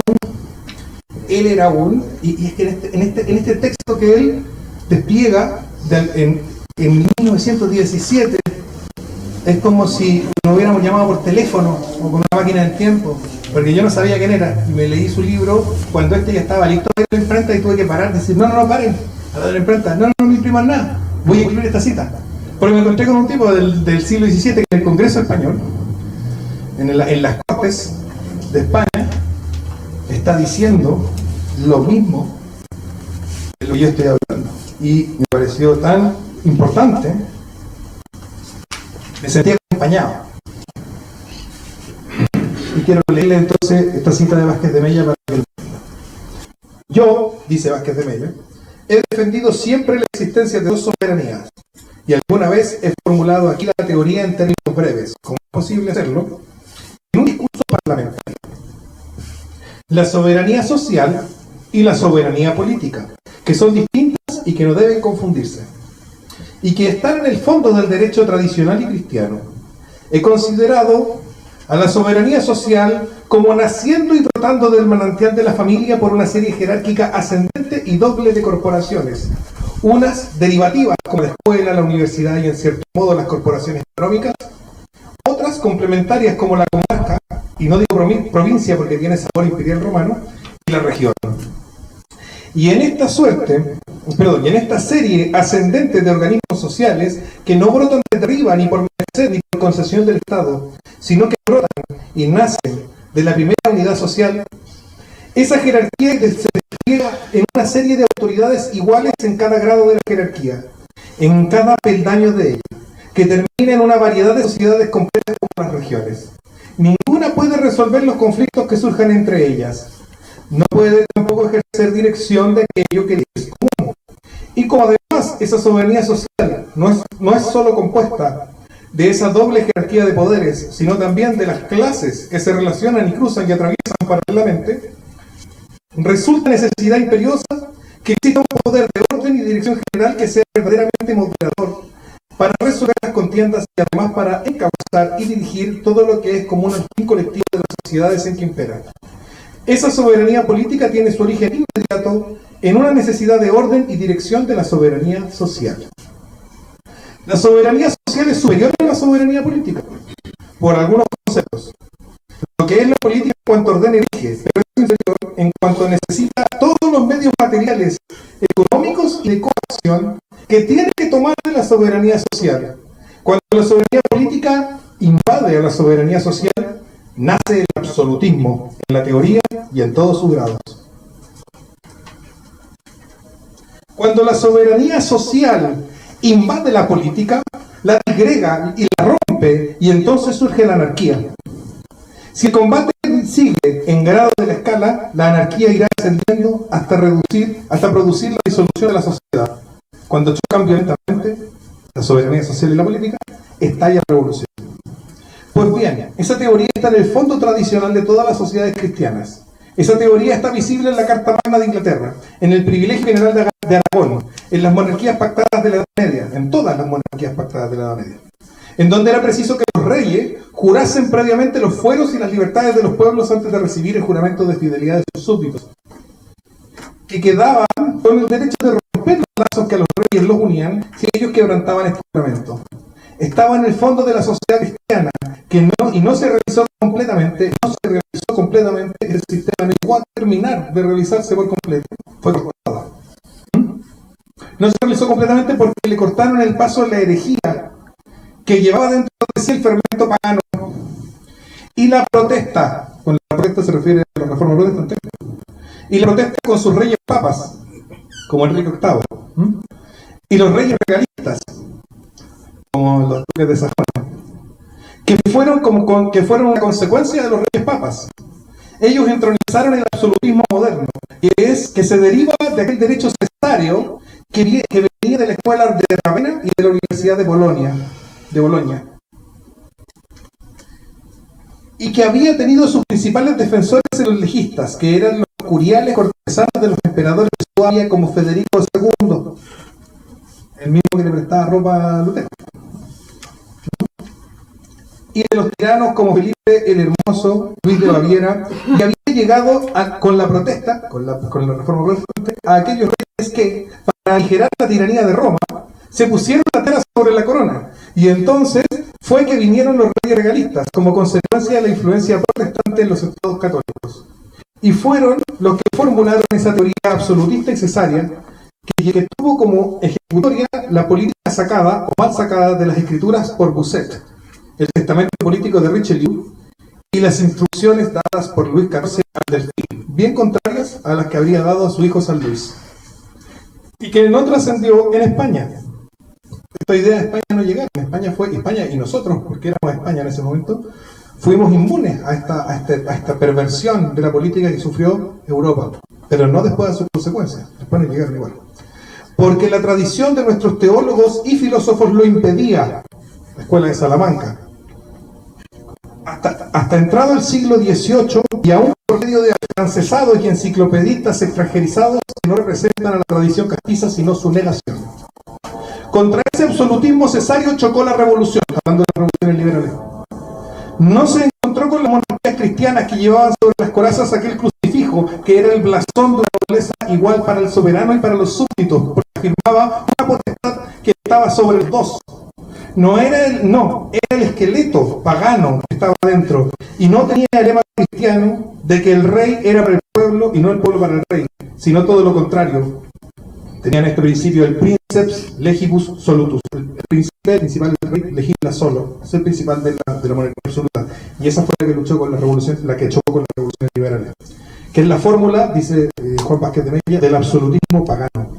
era y es que en este texto que él despliega en 1917, es como si nos hubiéramos llamado por teléfono o con una máquina del tiempo, porque yo no sabía quién era y me leí su libro cuando ya estaba listo a la imprenta y tuve que parar, decir, no, paren, a la imprenta, no me impriman nada, voy a incluir esta cita, porque me encontré con un tipo del siglo XVII que en el Congreso Español, en las Cortes de España, está diciendo lo mismo de lo que yo estoy hablando, y me pareció tan importante. Me sentí acompañado. Y quiero leerle entonces esta cita de Vázquez de Mella para que lo entienda. Yo, dice Vázquez de Mella, he defendido siempre la existencia de dos soberanías, y alguna vez he formulado aquí la teoría en términos breves, como es posible hacerlo, en un discurso parlamentario. La soberanía social y la soberanía política, que son distintas y que no deben confundirse, y que están en el fondo del derecho tradicional y cristiano. He considerado a la soberanía social como naciendo y brotando del manantial de la familia por una serie jerárquica ascendente y doble de corporaciones, unas derivativas como la escuela, la universidad y en cierto modo las corporaciones económicas, otras complementarias como la comarca, y no digo provincia porque tiene sabor imperial romano, y la región. Y en esta serie ascendente de organismos sociales que no brotan desde arriba ni por merced ni por concesión del Estado, sino que brotan y nacen de la primera unidad social, esa jerarquía se despliega en una serie de autoridades iguales en cada grado de la jerarquía, en cada peldaño de ella, que termina en una variedad de sociedades completas como las regiones. Ninguna puede resolver los conflictos que surjan entre ellas. No puede tampoco ejercer dirección de aquello que es común. Y como además esa soberanía social no es solo compuesta de esa doble jerarquía de poderes, sino también de las clases que se relacionan y cruzan y atraviesan paralelamente, resulta necesidad imperiosa que exista un poder de orden y dirección general que sea verdaderamente moderador para resolver las contiendas y además para encauzar y dirigir todo lo que es común al fin colectivo de las sociedades en que imperan. Esa soberanía política tiene su origen inmediato en una necesidad de orden y dirección de la soberanía social. La soberanía social es superior a la soberanía política, por algunos conceptos. Lo que es la política en cuanto ordena y rige, pero es inferior en cuanto necesita todos los medios materiales, económicos y de coacción que tiene que tomar de la soberanía social. Cuando la soberanía política invade a la soberanía social, nace el absolutismo en la teoría y en todos sus grados. Cuando la soberanía social invade la política, la disgrega y la rompe, y entonces surge la anarquía. Si el combate sigue en grado de la escala, la anarquía irá ascendiendo hasta producir la disolución de la sociedad. Cuando chocan violentamente la soberanía social y la política, estalla la revolución. Pues bien, esa teoría está en el fondo tradicional de todas las sociedades cristianas. Esa teoría está visible en la Carta Magna de Inglaterra, en el privilegio general de Aragón, en las monarquías pactadas de la Edad Media, en todas las monarquías pactadas de la Edad Media, en donde era preciso que los reyes jurasen previamente los fueros y las libertades de los pueblos antes de recibir el juramento de fidelidad de sus súbditos, que quedaban con el derecho de romper los lazos que a los reyes los unían si ellos quebrantaban este juramento. estaba en el fondo de la sociedad cristiana, no se realizó completamente, el sistema no llegó a terminar de realizarse por completo, fue cortada. No se realizó completamente porque le cortaron el paso a la herejía que llevaba dentro de sí el fermento pagano y la protesta. Con la protesta se refiere a la reforma protestante, y la protesta con sus reyes papas, como Enrique VIII, y los reyes regalistas, como los duques de Sajonia, que fueron una consecuencia de los reyes papas. Ellos entronizaron el absolutismo moderno, que se deriva de aquel derecho cesario que venía de la escuela de Ravenna y de la Universidad de Bolonia, y que había tenido sus principales defensores en los legistas, que eran los curiales cortesanos de los emperadores de Suabia, como Federico II, el mismo que le prestaba ropa a Lutero, y de los tiranos como Felipe el Hermoso, Luis de Baviera, y había llegado con la protesta, con la reforma protestante, a aquellos reyes que, para aligerar la tiranía de Roma, se pusieron la tela sobre la corona, y entonces fue que vinieron los reyes regalistas, como consecuencia de la influencia protestante en los estados católicos, y fueron los que formularon esa teoría absolutista y cesárea, que tuvo como ejecutoria la política sacada, o mal sacada, de las escrituras por Bossuet, el testamento político de Richelieu y las instrucciones dadas por Luis XIV al Delfín, bien contrarias a las que habría dado a su hijo San Luis, y que no trascendió en España. Esta idea de España no llegaron. España y nosotros, porque éramos España en ese momento, fuimos inmunes a esta perversión de la política que sufrió Europa, pero no después de sus consecuencias. Después no llegaron igual, porque la tradición de nuestros teólogos y filósofos lo impedía. La escuela de Salamanca, hasta entrado el siglo XVIII, y aún por medio de afrancesados y enciclopedistas extranjerizados que no representan a la tradición castiza sino su negación. Contra ese absolutismo cesario chocó la revolución, hablando de las revoluciones liberales. No se encontró con las monarquías cristianas que llevaban sobre las corazas aquel crucifijo que era el blasón de una nobleza igual para el soberano y para los súbditos, porque afirmaba una potestad que estaba sobre los dos. Era el esqueleto pagano que estaba dentro, y no tenía el lema cristiano de que el rey era para el pueblo y no el pueblo para el rey, sino todo lo contrario. Tenían este principio del princeps legibus solutus, el príncipe principal del rey legisla solo, es el principal de la monarquía absoluta, y esa fue la que luchó con la revolución, la que chocó con las revoluciones liberales, que es la fórmula, dice Juan Vázquez de Mella, del absolutismo pagano.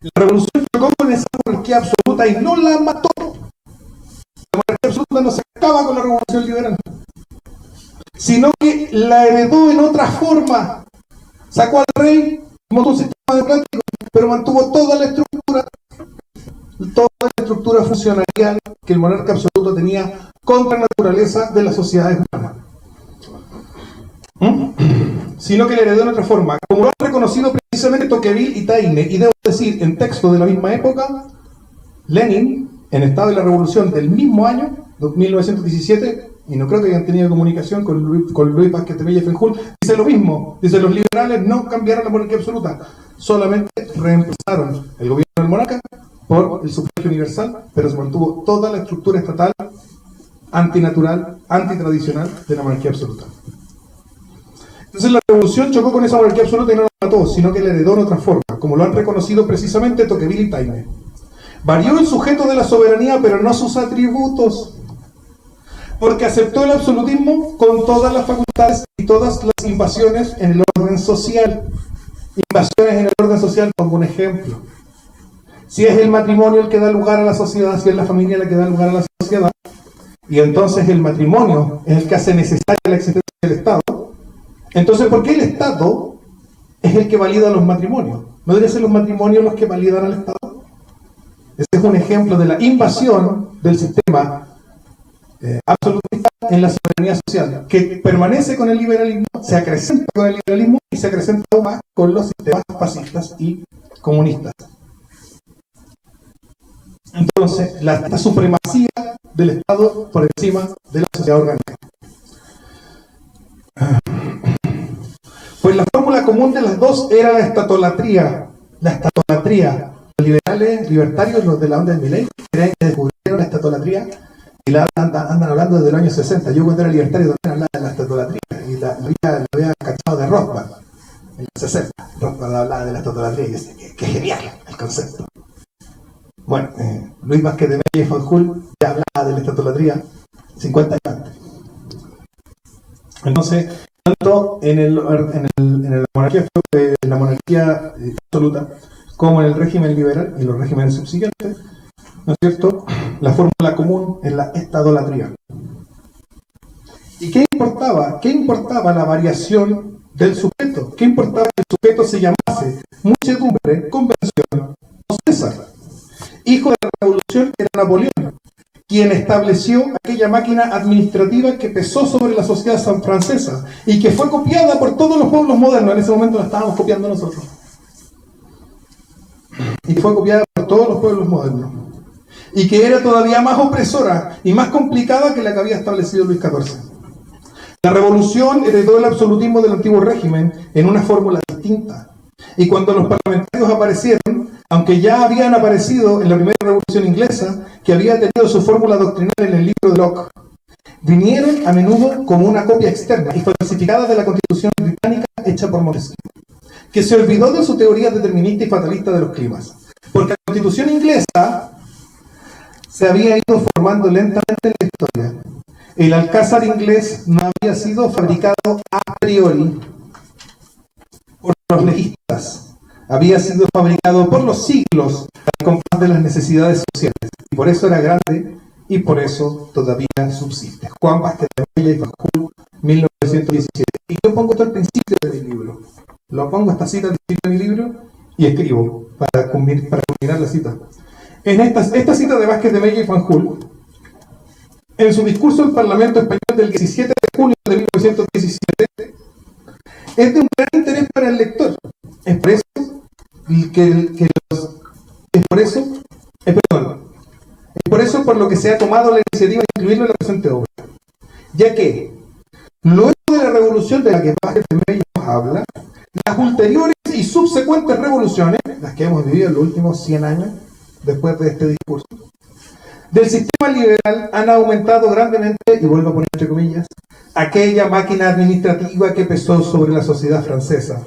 La revolución chocó con esa monarquía absoluta y no la mató. La monarquía absoluta no se acaba con la revolución liberal, sino que la heredó en otra forma. Sacó al rey, montó un sistema democrático, pero mantuvo toda la estructura funcionarial que el monarca absoluto tenía contra la naturaleza de las sociedades humanas. Sino que la heredó en otra forma, como lo han reconocido precisamente Tocqueville y Taine, y debo decir, en textos de la misma época, Lenin, en Estado de la Revolución del mismo año, 1917, y no creo que hayan tenido comunicación con Luis Vázquez de Mella y Fenjul, dice lo mismo, dice: los liberales no cambiaron la monarquía absoluta, solamente reemplazaron el gobierno del monarca por el sufragio universal, pero se mantuvo toda la estructura estatal antinatural, antitradicional de la monarquía absoluta. Entonces la revolución chocó con esa monarquía absoluta y no la mató, sino que la heredó en otra forma, como lo han reconocido precisamente Tocqueville y Taine. Varió el sujeto de la soberanía, pero no sus atributos, porque aceptó el absolutismo con todas las facultades y todas las invasiones en el orden social. Invasiones en el orden social, pongo un ejemplo. Si es el matrimonio el que da lugar a la sociedad, si es la familia la que da lugar a la sociedad, y entonces el matrimonio es el que hace necesaria la existencia del Estado, entonces ¿por qué el Estado es el que valida los matrimonios? ¿No deberían ser los matrimonios los que validan al Estado? Ese es un ejemplo de la invasión del sistema absolutista en la soberanía social, que permanece con el liberalismo, se acrecenta con el liberalismo y se acrecenta aún más con los sistemas fascistas y comunistas. Entonces, la supremacía del Estado por encima de la sociedad orgánica. Pues la fórmula común de las dos era la estatolatría. La estatolatría. Los liberales, libertarios, los de la onda de Milei, creen que descubrieron la estatolastría, y andan hablando desde el año 60. Yo cuando era libertario también hablaba de la estatolastría, y lo había cachado de Rothbard, en los 60. Rothbard hablaba de la estatolastría, y yo decía, qué genial el concepto. Bueno, Luis Vázquez de Mella y Fanjul ya hablaba de la estatolastría 50 años antes. Entonces, tanto en la monarquía absoluta como en el régimen liberal y los regímenes subsiguientes, ¿no es cierto?, la fórmula común es la estadolatría. ¿Y qué importaba? ¿Qué importaba la variación del sujeto? ¿Qué importaba que el sujeto se llamase muchedumbre, convención o César? Hijo de la revolución era Napoleón, quien estableció aquella máquina administrativa que pesó sobre la sociedad francesa y que fue copiada por todos los pueblos modernos. En ese momento la estábamos copiando nosotros. Y fue copiada por todos los pueblos modernos. Y que era todavía más opresora y más complicada que la que había establecido Luis XIV. La revolución heredó el absolutismo del antiguo régimen en una fórmula distinta. Y cuando los parlamentarios aparecieron, aunque ya habían aparecido en la primera revolución inglesa, que había tenido su fórmula doctrinal en el libro de Locke, vinieron a menudo como una copia externa y falsificada de la Constitución británica hecha por Montesquieu, que se olvidó de su teoría determinista y fatalista de los climas. Porque la Constitución inglesa se había ido formando lentamente en la historia. El alcázar inglés no había sido fabricado a priori por los legistas, había sido fabricado por los siglos al compás de las necesidades sociales, y por eso era grande y por eso todavía subsiste. Juan Vázquez de Mella y Fanjul, 1917. Y yo pongo todo el principio de mi libro, lo pongo esta cita al principio de mi libro y escribo para culminar la cita. En esta cita de Vázquez de Mella y Fanjul, en su discurso al Parlamento Español del 17 de junio de 1917, es de un gran interés para el lector. Es por eso por lo que se ha tomado la iniciativa de incluirlo en la presente obra, ya que luego de la revolución de la que Vázquez de Mella nos habla, las ulteriores y subsecuentes revoluciones, las que hemos vivido en los últimos 100 años después de este discurso, del sistema liberal han aumentado grandemente, y vuelvo a poner entre comillas, aquella máquina administrativa que pesó sobre la sociedad francesa,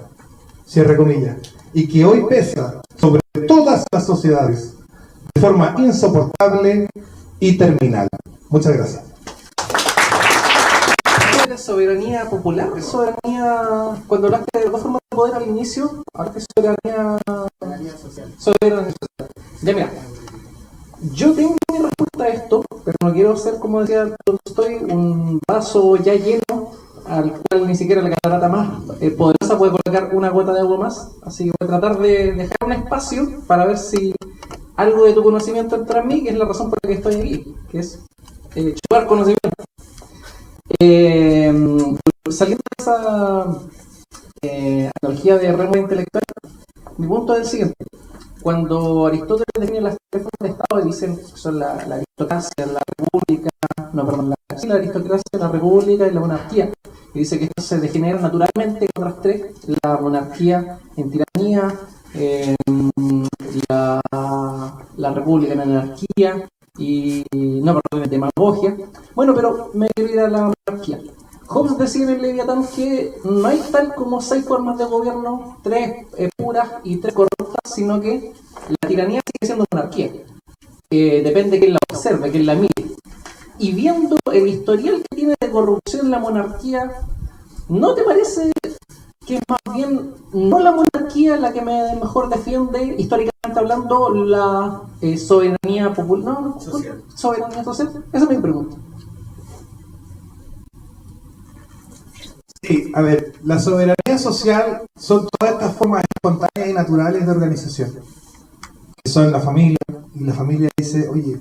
cierre comillas, y que hoy pesa sobre todas las sociedades de forma insoportable y terminal. Muchas gracias. Soberanía popular, soberanía, cuando hablaste de dos formas de poder al inicio, ahora que soberanía social. Soberanía social. Ya mira, yo tengo mi respuesta a esto, pero no quiero ser, como decía Tolstoy, un vaso ya lleno al cual ni siquiera la catarata más poderosa puede colocar una gota de agua más. Así que voy a tratar de dejar un espacio para ver si algo de tu conocimiento entra en mí, que es la razón por la que estoy aquí, que es chupar conocimiento. Saliendo de esa analogía de remo intelectual, mi punto es el siguiente. Cuando Aristóteles define las tres formas de Estado, dicen que son la aristocracia, la república, la aristocracia, la república y la monarquía. Y dice que estos se degeneran naturalmente con las tres: la monarquía en tiranía, la república en anarquía y en demagogia. Bueno, pero me quiero ir a la monarquía. Hobbes decía en el Leviatán que no hay tal como 6 formas de gobierno, 3 puras y 3 corruptas, sino que la tiranía sigue siendo monarquía. Depende de quién la observe, quién la mire. Y viendo el historial que tiene de corrupción la monarquía, ¿no te parece que es más bien no la monarquía la que mejor defiende, históricamente hablando, la soberanía popular? No, social. ¿Soberanía social? Esa es mi pregunta. Sí, a ver, la soberanía social son todas estas formas espontáneas y naturales de organización, que son la familia, y la familia dice, oye,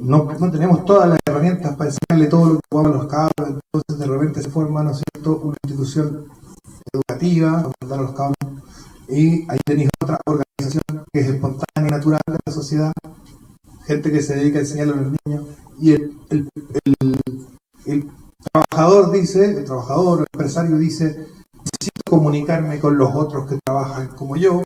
no tenemos todas las herramientas para enseñarle todo lo que podamos a los cabros, entonces de repente se forma, ¿no es cierto?, una institución educativa para mandar a los cabros, y ahí tenéis otra organización que es espontánea y natural de la sociedad, gente que se dedica a enseñarle a los niños, y el trabajador dice, el empresario dice, necesito comunicarme con los otros que trabajan como yo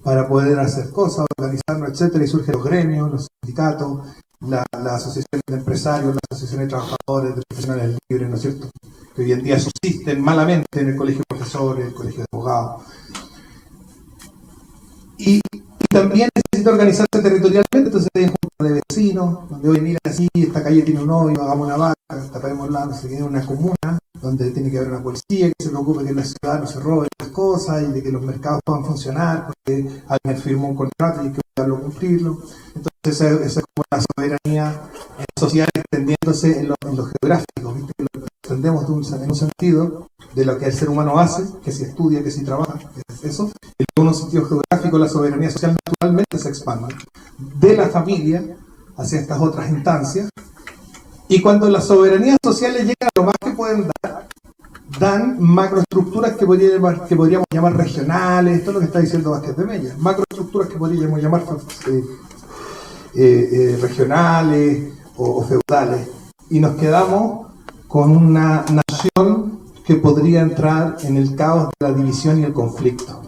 para poder hacer cosas, organizarnos, etcétera, y surgen los gremios, los sindicatos, las asociaciones de empresarios, las asociaciones de trabajadores, de profesionales libres, ¿no es cierto?, que hoy en día subsisten malamente en el colegio de profesores, el colegio de abogados. Y también necesita organizarse territorialmente, entonces hay juntas de vecinos, donde hoy mira así, esta calle tiene un hoyo, hagamos una vaca, tapémosla, no sé qué, una comuna, donde tiene que haber una policía que se preocupe que en la ciudad no se roben las cosas y de que los mercados puedan funcionar, porque alguien firmó un contrato y hay que obligarlo a cumplirlo. Entonces esa es como la soberanía social extendiéndose en lo geográfico, ¿viste? Lo extendemos en un sentido de lo que el ser humano hace, que si estudia, que si trabaja, que es eso. En un sentido geográfico la soberanía social naturalmente se expande de la familia hacia estas otras instancias, y cuando las soberanías sociales llegan a lo más que pueden dar, dan macroestructuras que podríamos llamar regionales, todo lo que está diciendo Vázquez de Mella, macroestructuras que podríamos llamar regionales o feudales, y nos quedamos con una nación que podría entrar en el caos de la división y el conflicto.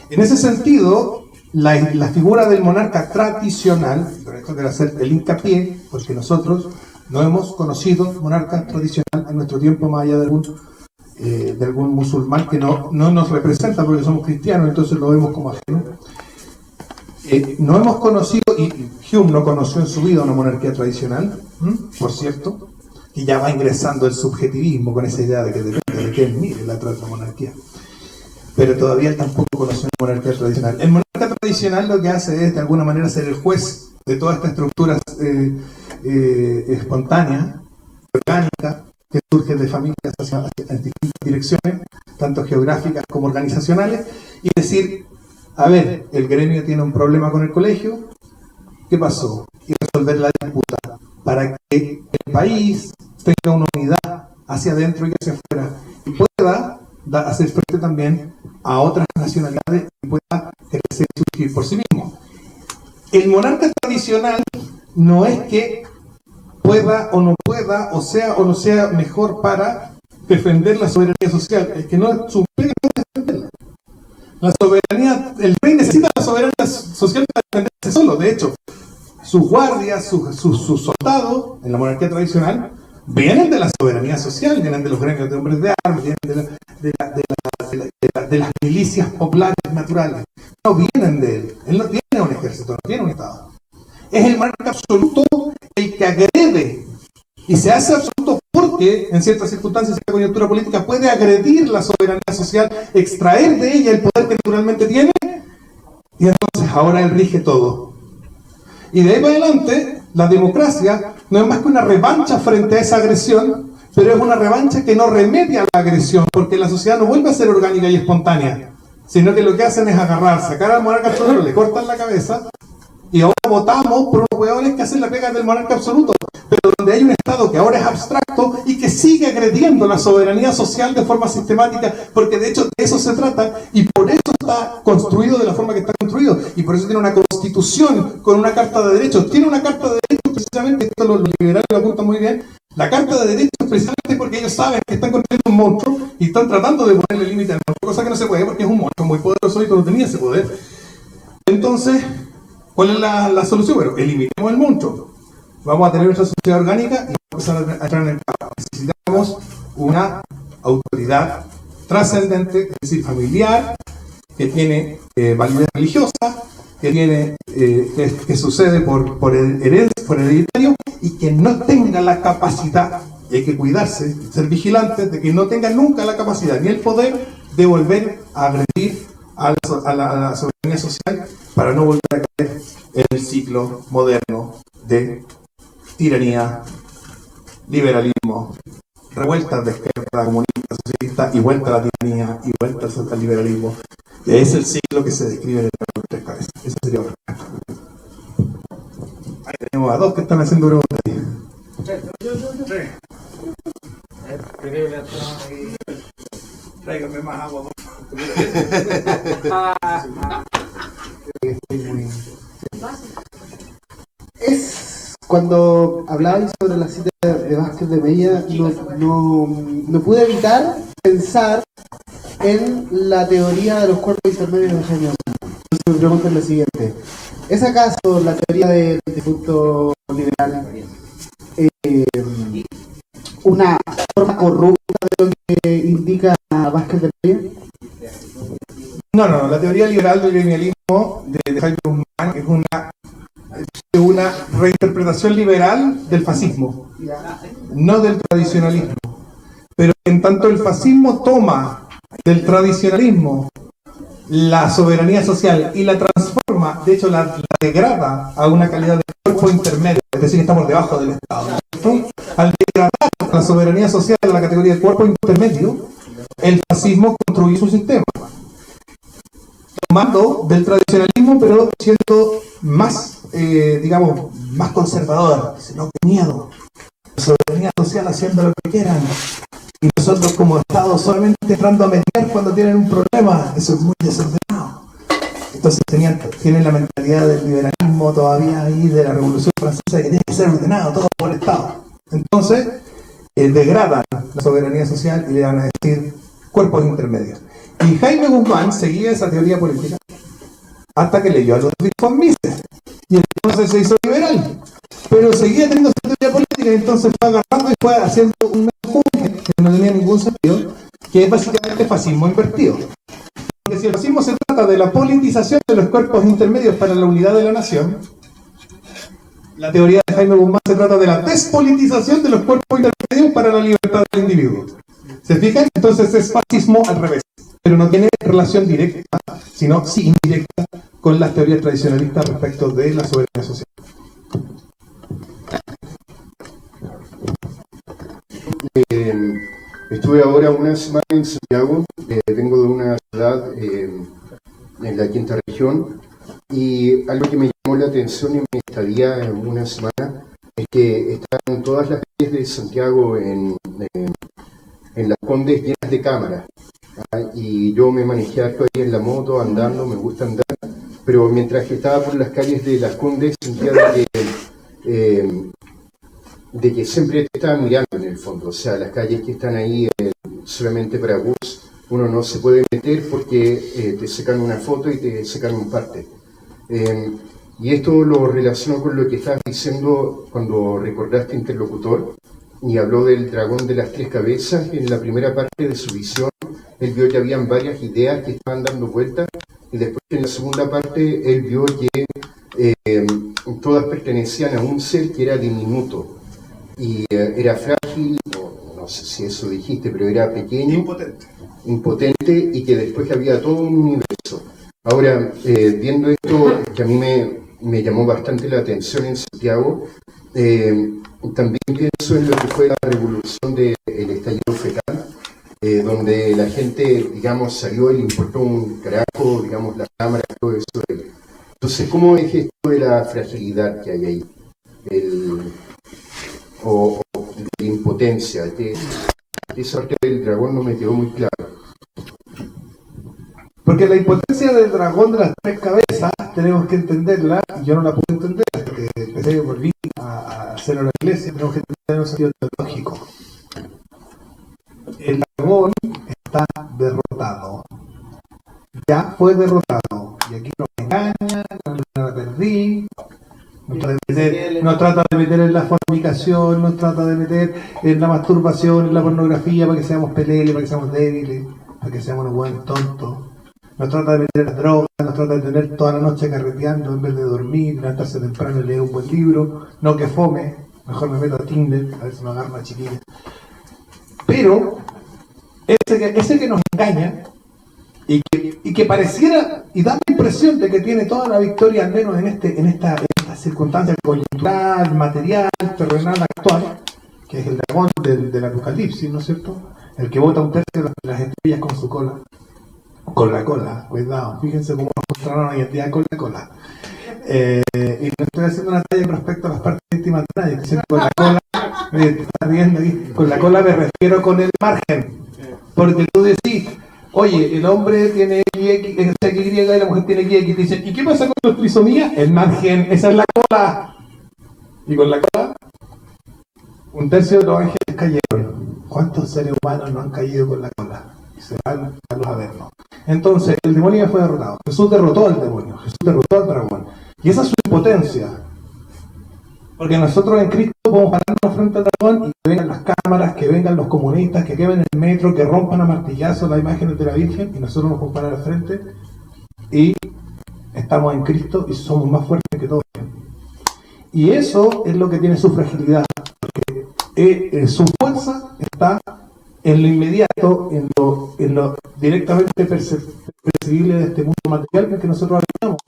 En ese sentido, la figura del monarca tradicional, y con esto quiero hacer el hincapié, porque nosotros no hemos conocido monarca tradicional en nuestro tiempo, más allá de algún musulmán que no nos representa porque somos cristianos, entonces lo vemos como ajeno. No hemos conocido, y Hume no conoció en su vida una monarquía tradicional, por cierto, y ya va ingresando el subjetivismo con esa idea de que depende de quién mire la monarquía. Pero todavía él tampoco conoció una monarquía tradicional. El monarca tradicional lo que hace es, de alguna manera, ser el juez de toda esta estructura espontánea, orgánica, que surge de familias hacia distintas direcciones, tanto geográficas como organizacionales, y decir, a ver, el gremio tiene un problema con el colegio, ¿qué pasó? Y resolver la disputa para que el país tenga una unidad hacia adentro y hacia afuera, y pueda hacer frente también a otras nacionalidades y pueda crecer y surgir por sí mismo. El monarca tradicional no es que pueda o no pueda, o sea o no sea mejor para defender la soberanía social, es que no es su pega defenderla. La soberanía, el rey necesita la soberanía social para defenderse solo. De hecho, sus guardias, sus soldados en la monarquía tradicional vienen de la soberanía social, vienen de los gremios de hombres de armas, vienen de las milicias populares naturales. No vienen de él. Él no tiene un ejército, no tiene un estado. Es el monarca absoluto el que agrede, y se hace absoluto porque en ciertas circunstancias y la coyuntura política puede agredir la soberanía social, extraer de ella el poder que naturalmente tiene, y entonces ahora él rige todo. Y de ahí para adelante, la democracia no es más que una revancha frente a esa agresión, pero es una revancha que no remedia a la agresión, porque la sociedad no vuelve a ser orgánica y espontánea, sino que lo que hacen es agarrar, sacar al monarca absoluto, le cortan la cabeza, y ahora votamos por unos hueones que hacen la pega del monarca absoluto, pero donde hay un Estado que ahora es abstracto y que sigue agrediendo la soberanía social de forma sistemática, porque de hecho de eso se trata, y por eso está construido de la forma que está construido, y por eso tiene una constitución con una carta de derechos. Tiene una carta de derechos precisamente, esto los liberales lo apuntan muy bien, la carta de derechos precisamente porque ellos saben que están construyendo un monstruo y están tratando de ponerle límite al monstruo, cosa que no se puede porque es un monstruo muy poderoso y no tenía ese poder. Entonces, ¿cuál es la solución? Bueno, eliminemos el monstruo. Vamos a tener nuestra sociedad orgánica y vamos a entrar en el campo. Necesitamos una autoridad trascendente, es decir, familiar, que tiene validez religiosa, que tiene que sucede por hereditario, y que no tenga la capacidad, y hay que cuidarse, ser vigilantes de que no tenga nunca la capacidad ni el poder de volver a agredir a la soberanía social, para no volver a caer en el ciclo moderno de tiranía, liberalismo, revueltas de izquierda, comunista, socialista, y vuelta a la tiranía, y vuelta al liberalismo. Ese es el ciclo que se describe en el libro de Tres Cabezas. Eso sería otro. Ahí tenemos a dos que están haciendo preguntas. Tres. Tráigame más agua, por favor. Es cuando hablabais sobre la cita de Vázquez de Mella, no pude evitar pensar en la teoría de los cuerpos intermedios de Jaime Ortega. Entonces mi pregunta es la siguiente: ¿Es acaso la teoría del difunto liberal una forma corrupta de lo que indica Vázquez de Mella? No, la teoría liberal del gremialismo de Jaime Guzmán es una reinterpretación liberal del fascismo, no del tradicionalismo. Pero en tanto el fascismo toma del tradicionalismo la soberanía social y la transforma, de hecho la degrada a una calidad de cuerpo intermedio, es decir, estamos debajo del Estado. Al degradar la soberanía social a la categoría de cuerpo intermedio, el fascismo construye su sistema, tomando del tradicionalismo, pero siendo más, digamos, más conservador. Dice, no, qué miedo, la soberanía social haciendo lo que quieran, y nosotros como Estado solamente entrando a mediar cuando tienen un problema. Eso es muy desordenado. Entonces tienen la mentalidad del liberalismo todavía ahí, de la Revolución Francesa, que tiene que ser ordenado todo por el Estado. Entonces degradan la soberanía social y le van a decir cuerpos intermedios. Y Jaime Guzmán seguía esa teoría política hasta que leyó a Ludwig von Mises, y entonces se hizo liberal, pero seguía teniendo esa teoría política, y entonces fue agarrando y fue haciendo un enfoque que no tenía ningún sentido, que es básicamente fascismo invertido. Porque si el fascismo se trata de la politización de los cuerpos intermedios para la unidad de la nación, la teoría de Jaime Guzmán se trata de la despolitización de los cuerpos intermedios para la libertad del individuo. ¿Se fijan? Entonces es fascismo al revés, pero no tiene relación directa, sino sí indirecta, con las teorías tradicionalistas respecto de la soberanía social. Estuve ahora una semana en Santiago, vengo de una ciudad en la quinta región, y algo que me llamó la atención en mi estadía en una semana es que están todas las calles de Santiago en las Condes llenas de cámaras. Y yo me manejé harto ahí en la moto, andando, me gusta andar, pero mientras que estaba por las calles de las Condes sentía de que siempre te estaban mirando en el fondo. O sea, las calles que están ahí solamente para bus, uno no se puede meter porque te sacan una foto y te sacan un parte. Y esto lo relaciono con lo que estabas diciendo cuando recordaste interlocutor y habló del dragón de las tres cabezas. En la primera parte de su visión, él vio que habían varias ideas que estaban dando vueltas, y después en la segunda parte él vio que todas pertenecían a un ser que era diminuto y era frágil, no sé si eso dijiste, pero era pequeño, impotente, y que después había todo un universo. Ahora, viendo esto que a mí me llamó bastante la atención en Santiago, también pienso en lo que fue la revolución del estallido fetal, donde la gente, digamos, salió y le importó un carajo, digamos, la cámara, todo eso. Entonces, ¿cómo es esto de la fragilidad que hay ahí? O de impotencia, que esa parte del dragón no me quedó muy claro. Porque la impotencia del dragón de las tres cabezas tenemos que entenderla, y yo no la puedo entender hasta que empecé a volver a hacerlo en la iglesia. Tenemos que entender en un sentido teológico. El dragón está derrotado, ya fue derrotado, y aquí nos engaña, nos la perdí, nos trata de meter en la fornicación, nos trata de meter en la masturbación, en la pornografía, para que seamos peleles, para que seamos débiles, para que seamos unos buenos tontos. Nos trata de meter en las drogas, nos trata de tener toda la noche carreteando en vez de dormir, levantarse temprano y leer un buen libro, no que fome, mejor me meto a Tinder, a ver si me agarra una chiquilla. Pero ese que nos engaña y que pareciera y da la impresión de que tiene toda la victoria, al menos en esta circunstancia coyuntural, material, terrenal, actual, que es el dragón del Apocalipsis, ¿no es cierto? El que bota un tercio de las estrellas con su cola. Con la cola, cuidado, fíjense cómo nos mostraron hoy en día con la cola. Y no estoy haciendo una talla respecto a las partes íntimas de nadie, estoy con la cola, te estás riendo aquí, con la cola me refiero con el margen, porque tú decís, oye, el hombre tiene XY y la mujer tiene XX, y te dicen, ¿y qué pasa con la trisomía? El margen, esa es la cola. Y con la cola, un tercio de los ángeles cayeron. ¿Cuántos seres humanos no han caído con la cola? Y se van a los avernos. Entonces, el demonio ya fue derrotado. Jesús derrotó al demonio, Jesús derrotó al dragón. Y esa es su impotencia. Porque nosotros en Cristo podemos pararnos frente al dragón y que vengan las cámaras, que vengan los comunistas, que quemen el metro, que rompan a martillazos las imágenes de la Virgen, y nosotros nos podemos parar al frente y estamos en Cristo y somos más fuertes que todos. Y eso es lo que tiene su fragilidad, porque su fuerza está en lo inmediato, en lo directamente percibible de este mundo material en el que nosotros habitamos.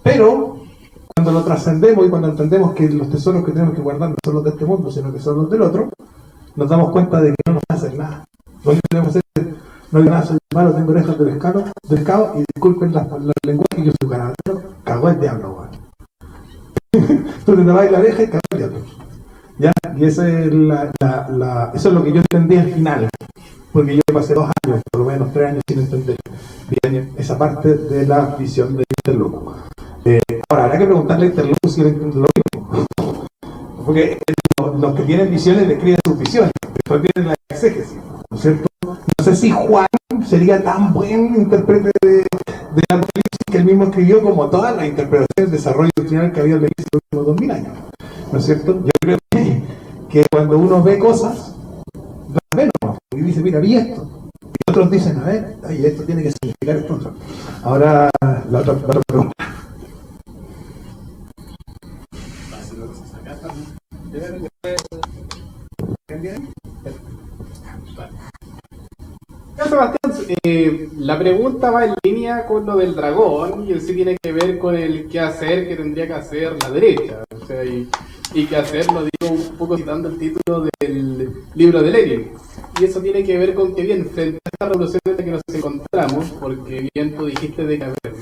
Pero cuando lo trascendemos y cuando entendemos que los tesoros que tenemos que guardar no son los de este mundo, sino que son los del otro, nos damos cuenta de que no nos va a hacer nada. Lo único que tenemos que hacer es, no hay nada, soy malo, tengo orejas de pescado, y disculpen las lenguajes que yo soy ganadero, cagó el diablo, güey. Tú te lavas la oreja y cagó el diablo. ¿Ya? Y esa es eso es lo que yo entendí al final, porque yo pasé 2 años, por lo menos 3 años sin entender bien esa parte de la visión del interlocutor. Ahora, habrá que preguntarle a interlocutor si él entiende lo mismo, porque los que tienen visiones describen sus visiones, después viene la exégesis, ¿no es cierto? No sé si Juan sería tan buen intérprete de Apocalipsis que él mismo escribió como todas las interpretaciones de desarrollo doctrinal que había en la Iglesia en los últimos 2000 años, ¿no es cierto? Yo creo que cuando uno ve cosas, las ve nomás, y dice, mira, vi esto. Y otros dicen, a ver, ay, esto tiene que significar esto otro. Ahora, la otra pregunta. Sebastián, la pregunta va en línea con lo del dragón y en sí tiene que ver con el qué hacer que tendría que hacer la derecha. O sea, y qué hacer, lo digo un poco citando el título del libro de Lenin. Y eso tiene que ver con que, bien, frente a esta revolución en la que nos encontramos, porque bien tú dijiste de que, a ver,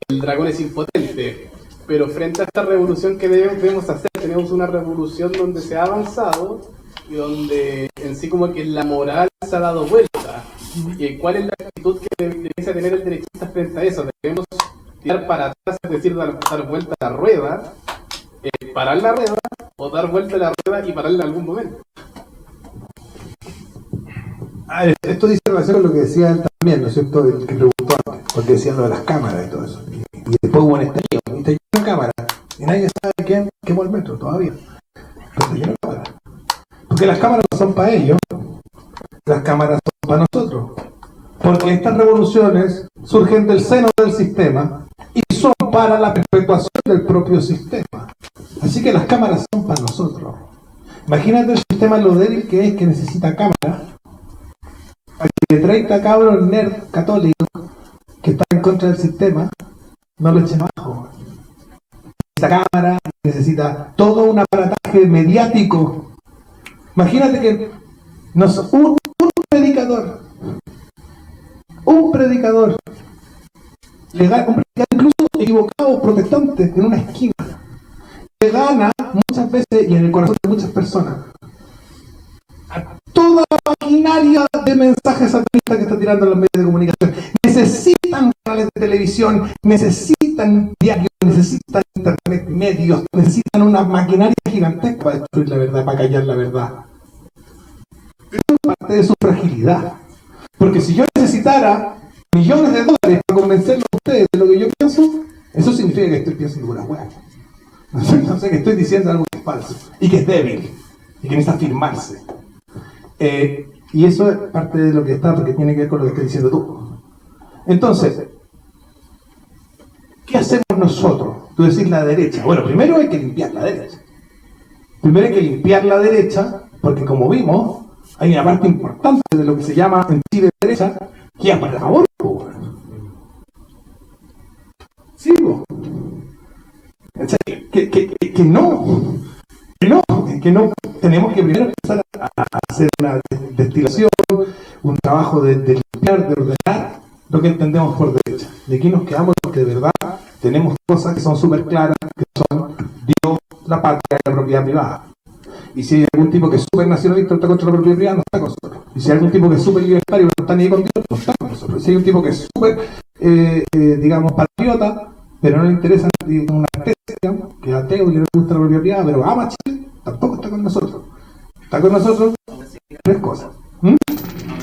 el dragón es impotente, pero frente a esta revolución que debemos hacer, tenemos una revolución donde se ha avanzado y donde en sí como que la moral se ha dado vuelta. ¿Y cuál es la actitud que debería tener el derechista frente a eso? ¿Debemos tirar para atrás, es decir, dar vuelta a la rueda, parar la rueda, o dar vuelta a la rueda y pararla en algún momento? Esto dice relación con lo que decía él también, ¿no es cierto? El que preguntó antes, porque decía lo de las cámaras y todo eso. Y después hubo un estallido de cámara, y nadie sabe quién quemó el metro todavía. Pero estalló la cámara. Porque las cámaras no son para ellos, las cámaras son para nosotros. Porque estas revoluciones surgen del seno del sistema y son para la perpetuación del propio sistema. Así que las cámaras son para nosotros. Imagínate el sistema lo débil que es, que necesita cámaras, para que 30 cabros nerd católicos que están en contra del sistema no lo echen abajo. Esa cámara necesita todo un aparataje mediático. Imagínate que un predicador legal, un predicador incluso equivocado, protestante, en una esquina, le gana muchas veces y en el corazón de muchas personas a toda la maquinaria de mensajes satanistas que está tirando en los medios de comunicación. Necesitan canales de televisión, necesitan diarios, necesitan internet, medios, necesitan una maquinaria gigantesca para destruir la verdad, para callar la verdad. Eso es parte de su fragilidad. Porque si yo necesitara millones de dólares para convencerlos a ustedes de lo que yo pienso, eso significa que estoy pensando una hueá. Entonces que estoy diciendo algo que es falso y que es débil y que necesita afirmarse. Y eso es parte de lo que está, porque tiene que ver con lo que estás diciendo tú. Entonces, ¿qué hacemos nosotros? Tú decís la derecha. Bueno, primero hay que limpiar la derecha. Primero hay que limpiar la derecha, porque como vimos, hay una parte importante de lo que se llama en Chile derecha, que es para el aborto. Sí, que no, tenemos que primero empezar a hacer una destilación, un trabajo de limpiar, de ordenar lo que entendemos por derecha. De aquí nos quedamos porque de verdad tenemos cosas que son súper claras, que son Dios, la patria y la propiedad privada. Y si hay algún tipo que es súper nacionalista, está contra la propiedad privada, no está con nosotros. Y si hay algún tipo que es súper libertario, no está ni con Dios, no está con nosotros. Y si hay un tipo que es súper, digamos, patriota, pero no le interesa una tesis, que es ateo y que no le gusta la propiedad privada, pero ama a Chile, tampoco está con nosotros. Está con nosotros 3 cosas. Aún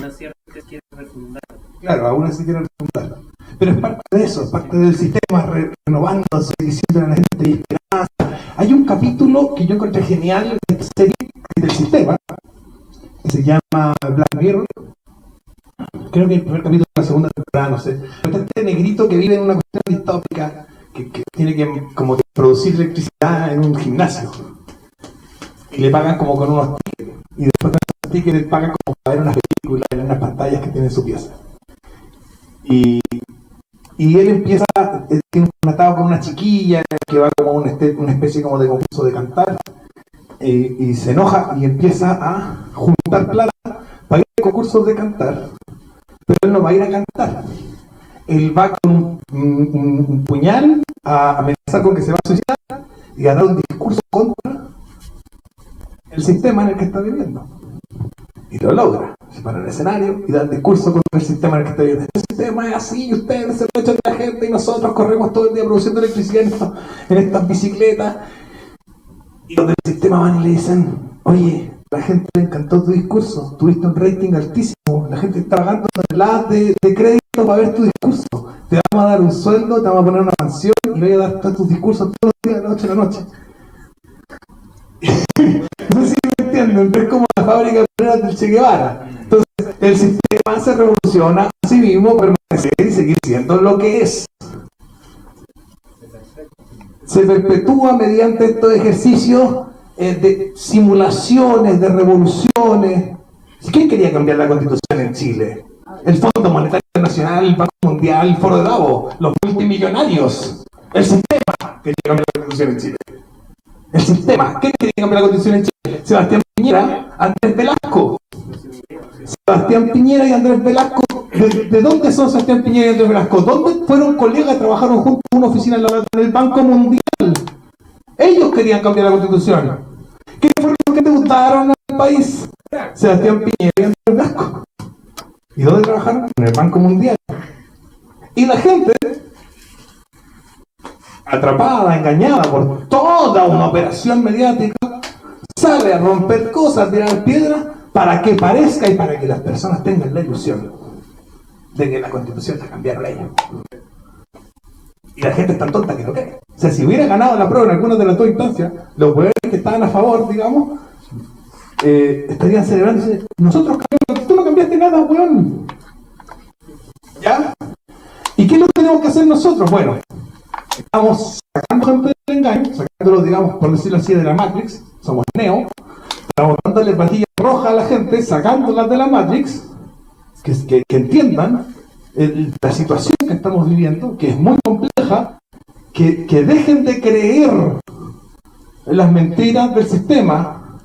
así, quiere refundar Claro, aún así quieren refundar. Pero es parte de eso, es parte del sistema renovándose, diciendo a la gente y esperanza. Hay un capítulo que yo encontré genial de esta serie del sistema, que se llama Black Mirror. Creo que el primer capítulo de la segunda temporada, no sé. Pero este negrito que vive en una cuestión distópica, que tiene que como producir electricidad en un gimnasio. Y le pagan como con unos tickets. Y después con esos tickets le pagan como para ver unas películas en unas pantallas que tiene en su pieza. Y él empieza, tiene un atado con una chiquilla que va como una especie como de concurso de cantar. Y se enoja y empieza a juntar plata para ir a concursos de cantar. Pero él no va a ir a cantar. Él va con un puñal a amenazar con que se va a suicidar y a dar un discurso contra el sistema en el que está viviendo. Y lo logra. Se para en el escenario y da el discurso contra el sistema en el que está viviendo. Este sistema es así y ustedes se aprovechan de la gente y nosotros corremos todo el día produciendo electricidad en estas bicicletas. Y los del sistema van y le dicen, oye, la gente le encantó tu discurso, tuviste un rating altísimo, la gente está pagando toneladas de crédito para ver tu discurso. Te vamos a dar un sueldo, te vamos a poner una mansión y le voy a dar todos tus discursos todos los días, de noche a la noche. No sé si me entienden, pero es como la fábrica de pruebas del Che Guevara. Entonces, el sistema se revoluciona a sí mismo, permanecer y seguir siendo lo que es. Se perpetúa mediante estos ejercicios de simulaciones, de revoluciones. ¿Quién quería cambiar la Constitución en Chile? El Fondo Monetario Internacional, el Banco Mundial, el Foro de Davos, los multimillonarios. El sistema quería cambiar la Constitución en Chile. El sistema. ¿Quién quería cambiar la Constitución en Chile? Sebastián Piñera, Andrés Velasco. Sebastián Piñera y Andrés Velasco. ¿De dónde son Sebastián Piñera y Andrés Velasco? ¿Dónde fueron colegas, trabajaron juntos en una oficina en el Banco Mundial? Ellos querían cambiar la Constitución. ¿Quiénes fueron los que debutaron al país? Sebastián Piñera y Andrés Velasco. ¿Y dónde trabajaron? En el Banco Mundial. Y la gente, atrapada, engañada por toda una operación mediática, sale a romper cosas, a tirar piedras, para que parezca y para que las personas tengan la ilusión de que la Constitución la cambiaron ellos. Y la gente es tan tonta que lo cree. O sea, si hubiera ganado la prueba en alguna de las dos instancias, los hueones que estaban a favor, digamos, estarían celebrando. Nosotros cambiamos, tú no cambiaste nada, weón. ¿Ya? ¿Y qué es lo que tenemos que hacer nosotros? Bueno, estamos sacando gente del engaño, sacándolo, digamos, por decirlo así, de la Matrix. Somos Neo. Estamos dándole pastilla roja a la gente, sacándolas de la Matrix, que entiendan la situación que estamos viviendo, que es muy compleja, que dejen de creer en las mentiras del sistema,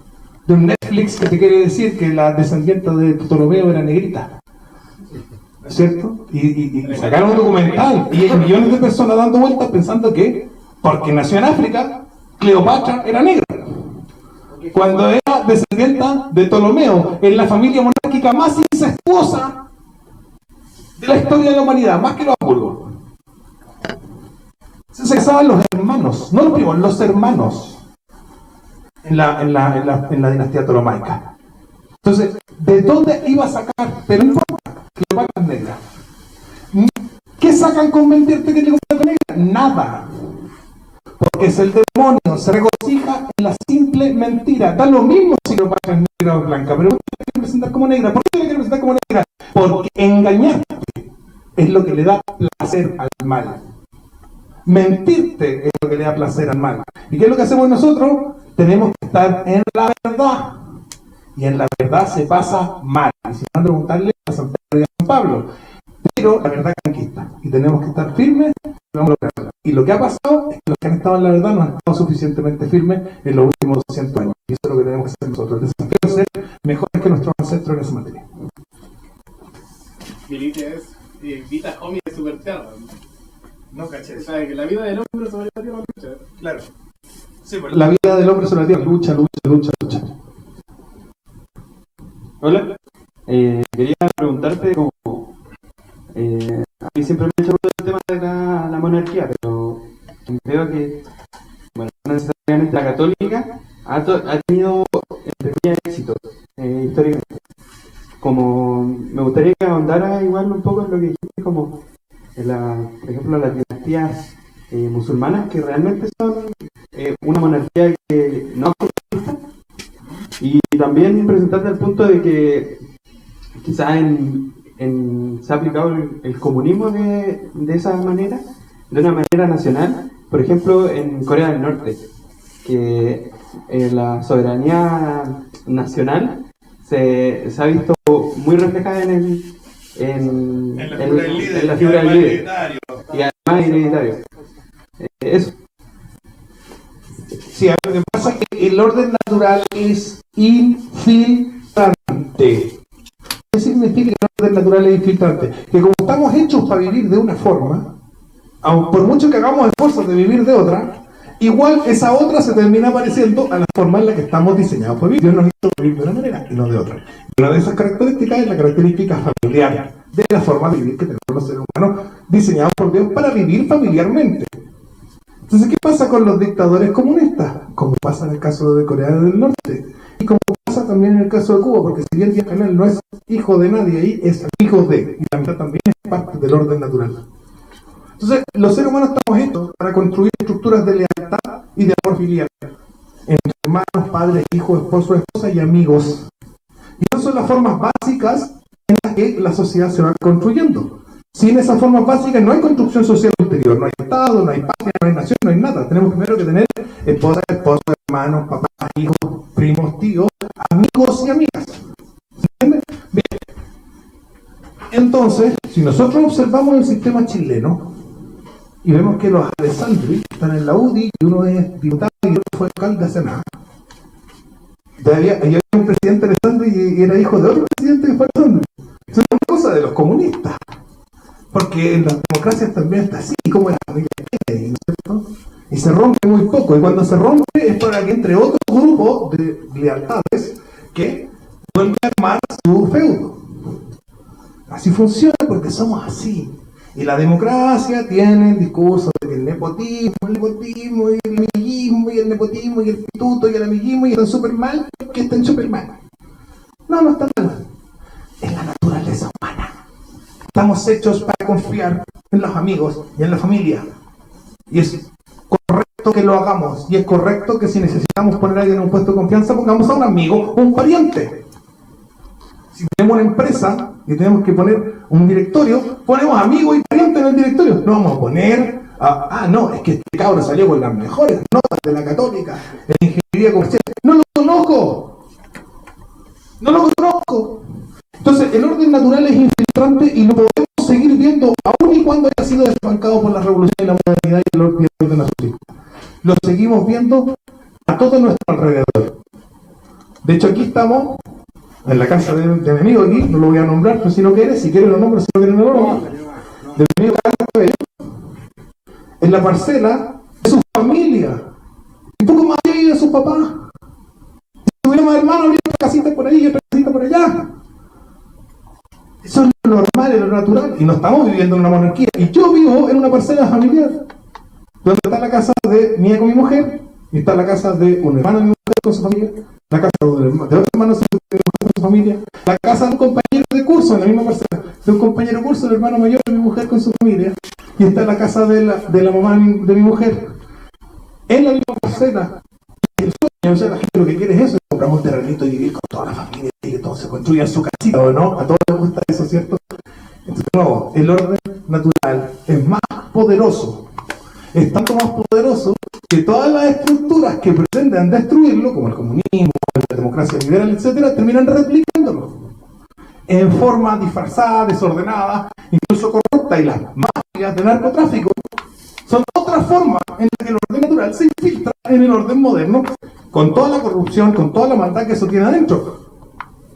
de un Netflix que te quiere decir que la descendiente de Ptolomeo era negrita, ¿no es cierto? Y sacaron un documental y hay millones de personas dando vueltas pensando que, porque nació en África, Cleopatra era negra, cuando era descendiente de Ptolomeo, en la familia monárquica más incestuosa de la historia de la humanidad, más que los Habsburgo. Se casaban los hermanos, no los primos, los hermanos en la dinastía ptolomaica. Entonces, ¿de dónde iba a sacar? Pero no importa, Cleopatra es negra. ¿Qué sacan con mentirte que Cleopatra es negra? Nada. Porque es el demonio, se regocija en la simple mentira. Da lo mismo si Cleopatra es negra o blanca, pero ¿por qué la quiere presentar como negra? ¿Por qué la quiere presentar como negra? Porque engañarte es lo que le da placer al mal. Mentirte es lo que le da placer al mal. ¿Y qué es lo que hacemos nosotros? Tenemos que estar en la verdad. Y en la verdad se pasa mal. Y si van a preguntarle a San Pedro y a San Pablo. Pero la verdad conquista. Y tenemos que estar firmes. Y lo que ha pasado es que los que han estado en la verdad no han estado suficientemente firmes en los últimos 200 años. Y eso es lo que tenemos que hacer nosotros. El desafío es ser mejores que nuestros ancestros en esa materia. Milita es Vita Homie de Superterra. No caché. O sea, que la vida del hombre sobre la tierra lucha. Claro. Sí, pues, la vida del hombre sobre la tierra lucha. Hola. Quería preguntarte como... a mí siempre me ha hecho el tema de la monarquía, pero veo que, bueno, no necesariamente la católica ha tenido pequeño éxito históricamente. Como me gustaría que ahondara igual un poco en lo por ejemplo, las dinastías musulmanas, que realmente son una monarquía que no es comunista, y también presentarte al punto de que quizás se ha aplicado el comunismo de esa manera, de una manera nacional, por ejemplo en Corea del Norte, que la soberanía nacional se ha visto muy reflejada en la figura del líder, y además hereditario. Eso. Sí, lo que pasa es que el orden natural es infiltrante. ¿Qué significa que el orden natural es infiltrante? Que como estamos hechos para vivir de una forma, aun por mucho que hagamos esfuerzos de vivir de otra, igual esa otra se termina pareciendo a la forma en la que estamos diseñados para vivir. Dios nos hizo vivir de una manera y no de otra. Una de esas características es la característica familiar, de la forma de vivir que tenemos los seres humanos diseñados por Dios para vivir familiarmente. Entonces, ¿qué pasa con los dictadores comunistas? Como pasa en el caso de Corea del Norte, y como pasa también en el caso de Cuba, porque si bien Díaz Canel no es hijo de nadie ahí, es hijo de, y la mitad también es parte del orden natural. Entonces, los seres humanos estamos hechos para construir estructuras de lealtad y de amor filial, entre hermanos, padres, hijos, esposos, esposas y amigos. Y esas son las formas básicas en las que la sociedad se va construyendo. Sin esas formas básicas no hay construcción social ulterior, no hay Estado, no hay patria, no hay nación, no hay nada. Tenemos primero que tener esposas, esposos, hermanos, papás, hijos, primos, tíos, amigos y amigas. ¿Se entiende? Bien. Entonces, si nosotros observamos el sistema chileno y vemos que los Alessandri están en la UDI y uno es diputado y otro fue alcalde hace nada. Había un presidente Alessandri y era hijo de otro presidente que fue Alessandri. Eso es una cosa de los comunistas. Porque en las democracias también está así, como la familia Kennedy, ¿no es cierto? Y se rompe muy poco, y cuando se rompe es para que entre otro grupo de lealtades que vuelvan a armar su feudo. Así funciona porque somos así. Y la democracia tiene el discurso de que el nepotismo y el amiguismo y el nepotismo y el pituto y el amiguismo y están súper mal, que están súper mal. No están mal. Es la naturaleza humana. Estamos hechos para confiar en los amigos y en la familia. Y es correcto que lo hagamos. Y es correcto que si necesitamos poner a alguien en un puesto de confianza, pongamos a un amigo o un pariente. Si tenemos una empresa y tenemos que poner un directorio, ponemos amigo y pariente en el directorio. No vamos a poner no, es que este cabro salió con las mejores notas de la Católica en ingeniería comercial. No lo conozco. Entonces, el orden natural es infiltrante y lo podemos seguir viendo aún y cuando haya sido desbancado por la revolución y la modernidad y el orden absoluto. Lo seguimos viendo a todo nuestro alrededor. De hecho, aquí estamos, en la casa de mi amigo aquí, no lo voy a nombrar, pero si no quiere, si quiere lo nombro, si no quiere no lo nombro. De mi amigo Carlos Cabello, en la parcela de su familia, un poco más allá de sus papás. Si tuviera más hermanos, habría una casita por ahí y otra casita por allá. Eso es lo normal, es lo natural, y no estamos viviendo en una monarquía. Y yo vivo en una parcela familiar, donde está la casa de mía con mi mujer, y está la casa de un hermano de mi mujer con su familia, la casa de otro hermano de mi mujer con su familia, la casa de un compañero de curso en la misma parcela, de un compañero de curso, el hermano mayor de mi mujer con su familia, y está la casa de la mamá de mi mujer, en la misma parcela. El sueño, o sea, la gente lo que quiere es eso, compramos un terrenito y vivir con toda la familia y que todos se construyan su casita, ¿o no? A todos les gusta eso, ¿cierto? Entonces, no, el orden natural es más poderoso, es tanto más poderoso que todas las estructuras que pretenden destruirlo, como el comunismo, la democracia liberal, etcétera, terminan replicándolo en forma disfrazada, desordenada, incluso corrupta, y las mafias de narcotráfico son otra forma en la que el orden natural se infiltra en el orden moderno, con toda la corrupción, con toda la maldad que eso tiene adentro.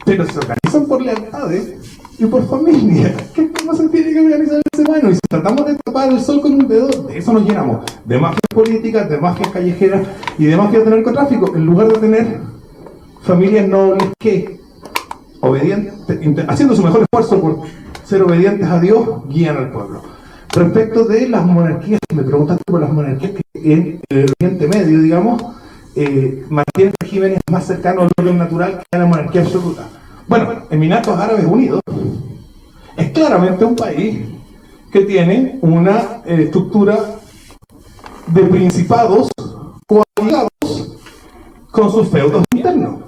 Pero se organizan por lealtades y por familia. ¿Qué cómo se tiene que organizar el ser humano? Y si tratamos de tapar el sol con un dedo, de eso nos llenamos. De mafias políticas, de mafias callejeras y de mafias de narcotráfico, en lugar de tener familias nobles que, obedientes, haciendo su mejor esfuerzo por ser obedientes a Dios, guían al pueblo. Respecto de las monarquías, me preguntaste por las monarquías que en el Oriente Medio, digamos, mantienen regímenes más cercanos al orden natural que a la monarquía absoluta. Bueno, Emiratos Árabes Unidos es claramente un país que tiene una estructura de principados coaligados con sus feudos internos.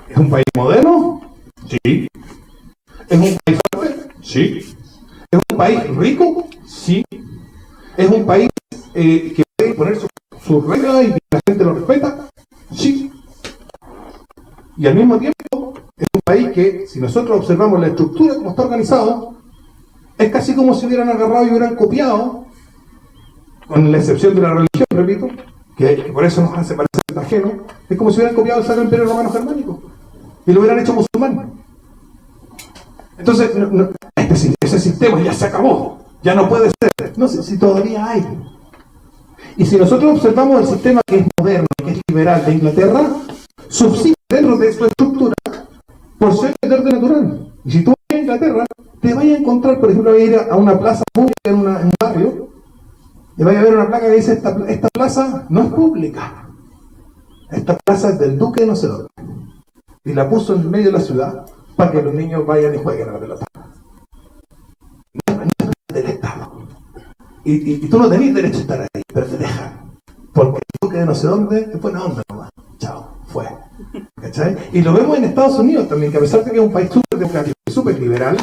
¿Es un país moderno? Sí. ¿Es un país fuerte? Sí. ¿Es un país rico? Sí. ¿Es un país que puede poner sus reglas y que la gente lo respeta? Sí. Y al mismo tiempo es un país que, si nosotros observamos la estructura como está organizado, es casi como si hubieran agarrado y hubieran copiado, con la excepción de la religión, repito, que por eso nos hace parecer ajeno, es como si hubieran copiado el Sacro Imperio Romano Germánico y lo hubieran hecho musulmán. Entonces, ese sistema ya se acabó, ya no puede ser. No sé si todavía hay. Y si nosotros observamos el sistema que es moderno, que es liberal de Inglaterra, subsiste dentro de su estructura por ser de orden natural. Y si tú vas a Inglaterra, te vas a encontrar, por ejemplo, a ir a una plaza pública en un barrio, y vas a ver una placa que dice: esta plaza no es pública, esta plaza es del duque de no sé dónde, y la puso en medio de la ciudad para que los niños vayan y jueguen a la pelota. No es del Estado. Y tú no tenés derecho a estar ahí, pero te dejan, porque el duque de no sé dónde es buena onda nomás. Chao, fue. ¿Cachai? Y lo vemos en Estados Unidos también, que a pesar de que es un país súper democrático y súper liberal,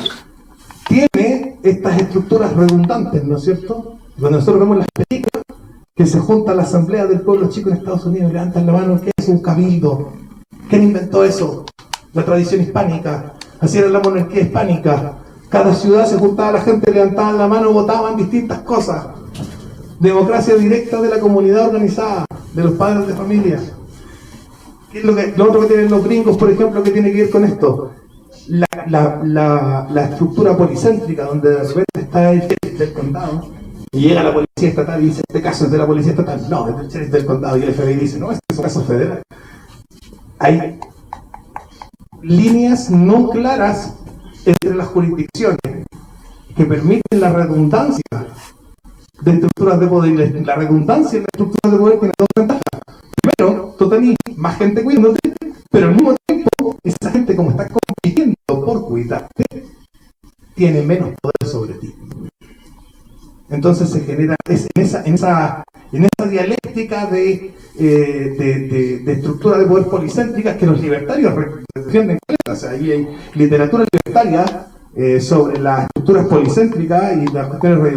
tiene estas estructuras redundantes, ¿no es cierto? Cuando nosotros vemos las películas, que se junta la asamblea del pueblo chico en Estados Unidos y levantan la mano, ¿qué es un cabildo? ¿Quién inventó eso? La tradición hispánica. Así era la monarquía hispánica. Cada ciudad se juntaba la gente, levantaban la mano, votaban distintas cosas. Democracia directa de la comunidad organizada, de los padres de familia. ¿Qué es lo otro que tienen los gringos, por ejemplo, que tiene que ver con esto? La estructura policéntrica, donde de repente está el sheriff del condado y llega la policía estatal y dice: este caso es de la policía estatal. No, es del sheriff del condado. Y el FBI dice: no, este es un caso federal. Hay líneas no claras entre las jurisdicciones que permiten la redundancia de estructuras de poder. Y la redundancia en la estructura de poder tiene dos ventajas. Primero, tú tenés más gente cuidándote, pero al mismo tiempo, esa gente, como está compitiendo por cuidarte, tiene menos poder sobre ti. Entonces se genera en esa dialéctica de estructura de poder policéntricas que los libertarios defienden. O sea, ahí hay literatura libertaria sobre las estructuras policéntricas y las cuestiones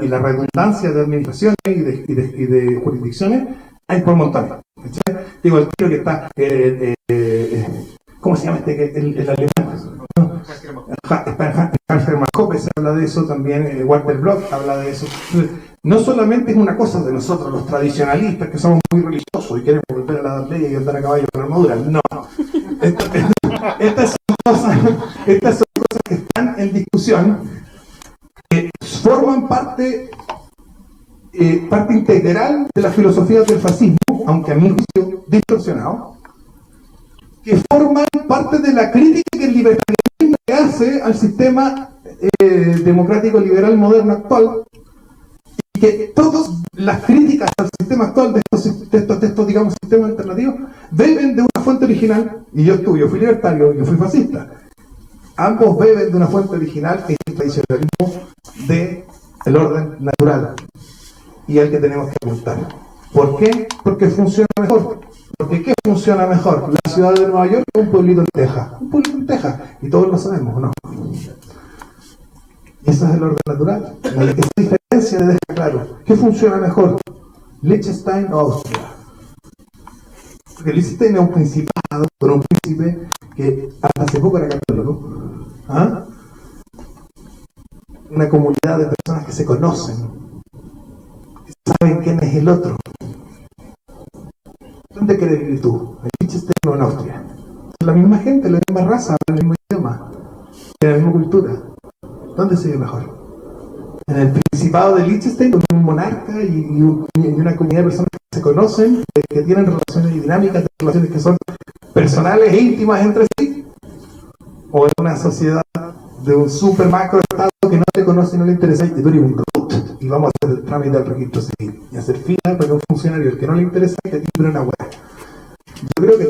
y la redundancia de administraciones y de jurisdicciones. Hay por montones. Digo, el tío que está, ¿cómo se llama el alemán? Hans Hermann Hoppe se habla de eso también, Walter Block habla de eso. No solamente es una cosa de nosotros, los tradicionalistas, que somos muy religiosos y queremos volver a la Edad Media y andar a caballo con armadura. No. Estas son cosas que están en discusión, que forman parte integral de la filosofía del fascismo, aunque a mi juicio distorsionado, que forman parte de la crítica que el libertarianismo le hace al sistema democrático liberal moderno actual, y que todas las críticas al sistema actual de estos digamos, sistemas alternativos beben de una fuente original. Y yo fui libertario, yo fui fascista. Ambos beben de una fuente original, que es el tradicionalismo del orden natural, y al que tenemos que apuntar. ¿Por qué? Porque funciona mejor. ¿Porque qué funciona mejor? La ciudad de Nueva York o un pueblito en Texas. Un pueblito en Texas. Y todos lo sabemos, ¿no? Y ese es el orden natural. Esa diferencia le deja claro. ¿Qué funciona mejor? ¿Liechtenstein o Austria? Porque Liechtenstein es un principado, pero un príncipe que hasta hace poco era católico. ¿Ah? Una comunidad de personas que se conocen, que saben quién es el otro. ¿Dónde quieres vivir tú? ¿En Liechtenstein o en Austria? Son la misma gente, la misma raza, el mismo idioma, la misma cultura. ¿Dónde se vive mejor? En el Principado de Liechtenstein, con un monarca y una comunidad de personas que se conocen, que tienen relaciones dinámicas, relaciones que son personales e íntimas entre sí, o en una sociedad de un super macro estado que no te conoce y no le interesa, y tú eres un root, y vamos a hacer el trámite del registro civil y hacer fila para que un funcionario el que no le interesa que timbre una hueá. Yo creo que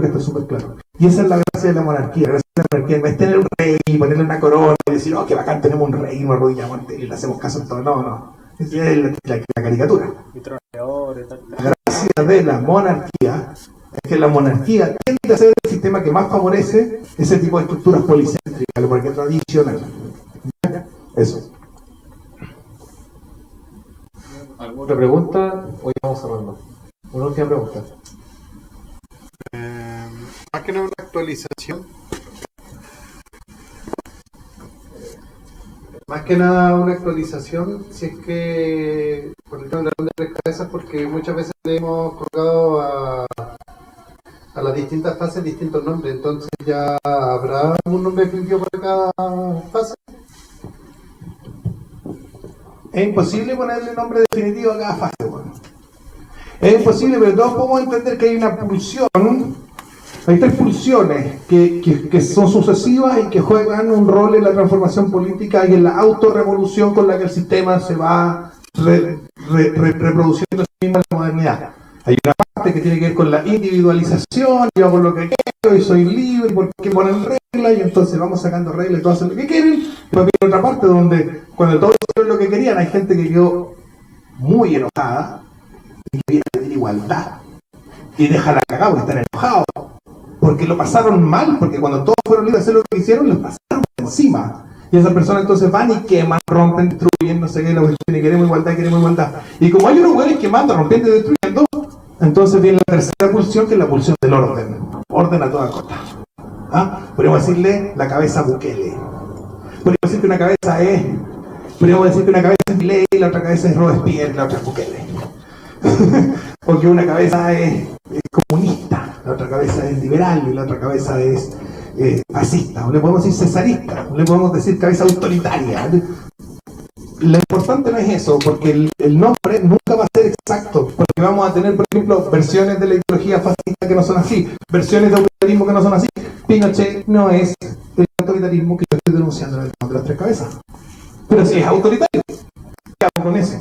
está súper claro. Y esa es la gracia de la monarquía. La gracia de la monarquía no es tener un rey, ponerle una corona y decir, oh, qué bacán, tenemos un rey, nos arrodillamos ante él y le hacemos caso en todo. No, no. Esa es la caricatura. La gracia de la monarquía es que la monarquía tiende a ser el sistema que más favorece ese tipo de estructuras policéntricas, la monarquía tradicional. Eso. ¿Alguna otra pregunta? Hoy vamos cerrando. Una última pregunta. Más que nada una actualización. Más que nada una actualización, si es que por el tema de las tres cabezas, porque muchas veces le hemos colgado a las distintas fases distintos nombres, entonces ya habrá un nombre definitivo para cada fase. Es imposible ponerle nombre definitivo a cada fase, bueno. Es imposible, pero todos podemos entender que hay una pulsión. Hay tres pulsiones que son sucesivas y que juegan un rol en la transformación política y en la autorrevolución con la que el sistema se va reproduciendo a sí mismo en la modernidad. Hay una parte que tiene que ver con la individualización, yo hago lo que quiero y soy libre porque ponen reglas y entonces vamos sacando reglas y todos hacen lo que quieren. Pero hay otra parte donde cuando todos hicieron lo que querían hay gente que quedó muy enojada y que viene a pedir igualdad y deja la cagada porque están enojados. Porque lo pasaron mal, porque cuando todos fueron libres de hacer lo que hicieron, los pasaron por encima. Y esas personas entonces van y queman, rompen, destruyen, no sé qué, y queremos igualdad. Y como hay unos güeyes quemando, rompiendo y destruyendo, entonces viene la tercera pulsión, que es la pulsión del orden. Orden a toda costa. ¿Ah? Podríamos decirle la cabeza Bukele. Podríamos decir que una cabeza es Milei, la otra cabeza es Robespierre, la otra es Bukele. O que una cabeza es comunista, la otra cabeza es liberal y la otra cabeza es fascista, o le podemos decir cesarista, o le podemos decir cabeza autoritaria. Lo importante no es eso, porque el nombre nunca va a ser exacto, porque vamos a tener, por ejemplo, versiones de la ideología fascista que no son así, versiones de autoritarismo que no son así. Pinochet no es el autoritarismo que yo estoy denunciando en el tema de las tres cabezas, pero si es autoritario, ¿qué hago con eso?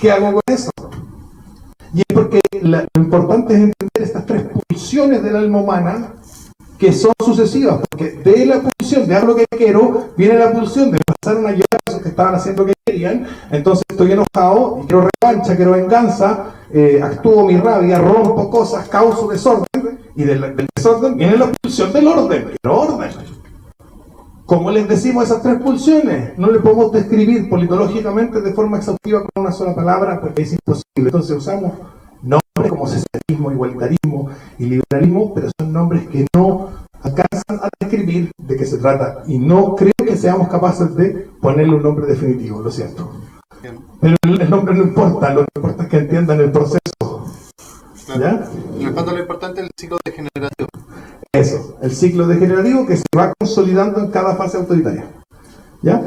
¿Qué hago con eso? Y es porque lo importante es entender estas tres pulsiones del alma humana que son sucesivas, porque de la pulsión de hago lo que quiero, viene la pulsión de pasaron a llorar a esos que estaban haciendo lo que querían, entonces estoy enojado, y quiero revancha, quiero venganza, actúo mi rabia, rompo cosas, causo desorden, y del desorden viene la pulsión del orden, quiero orden. ¿Cómo les decimos esas tres pulsiones? No le podemos describir politológicamente de forma exhaustiva con una sola palabra porque es imposible. Entonces usamos nombres como cesarismo, igualitarismo y liberalismo, pero son nombres que no alcanzan a describir de qué se trata. Y no creo que seamos capaces de ponerle un nombre definitivo, lo siento. Pero el nombre no importa, lo que importa es que entiendan el proceso. ¿Ya? En el fondo lo importante es el ciclo degenerativo. Eso, el ciclo degenerativo que se va consolidando en cada fase autoritaria. ¿Ya?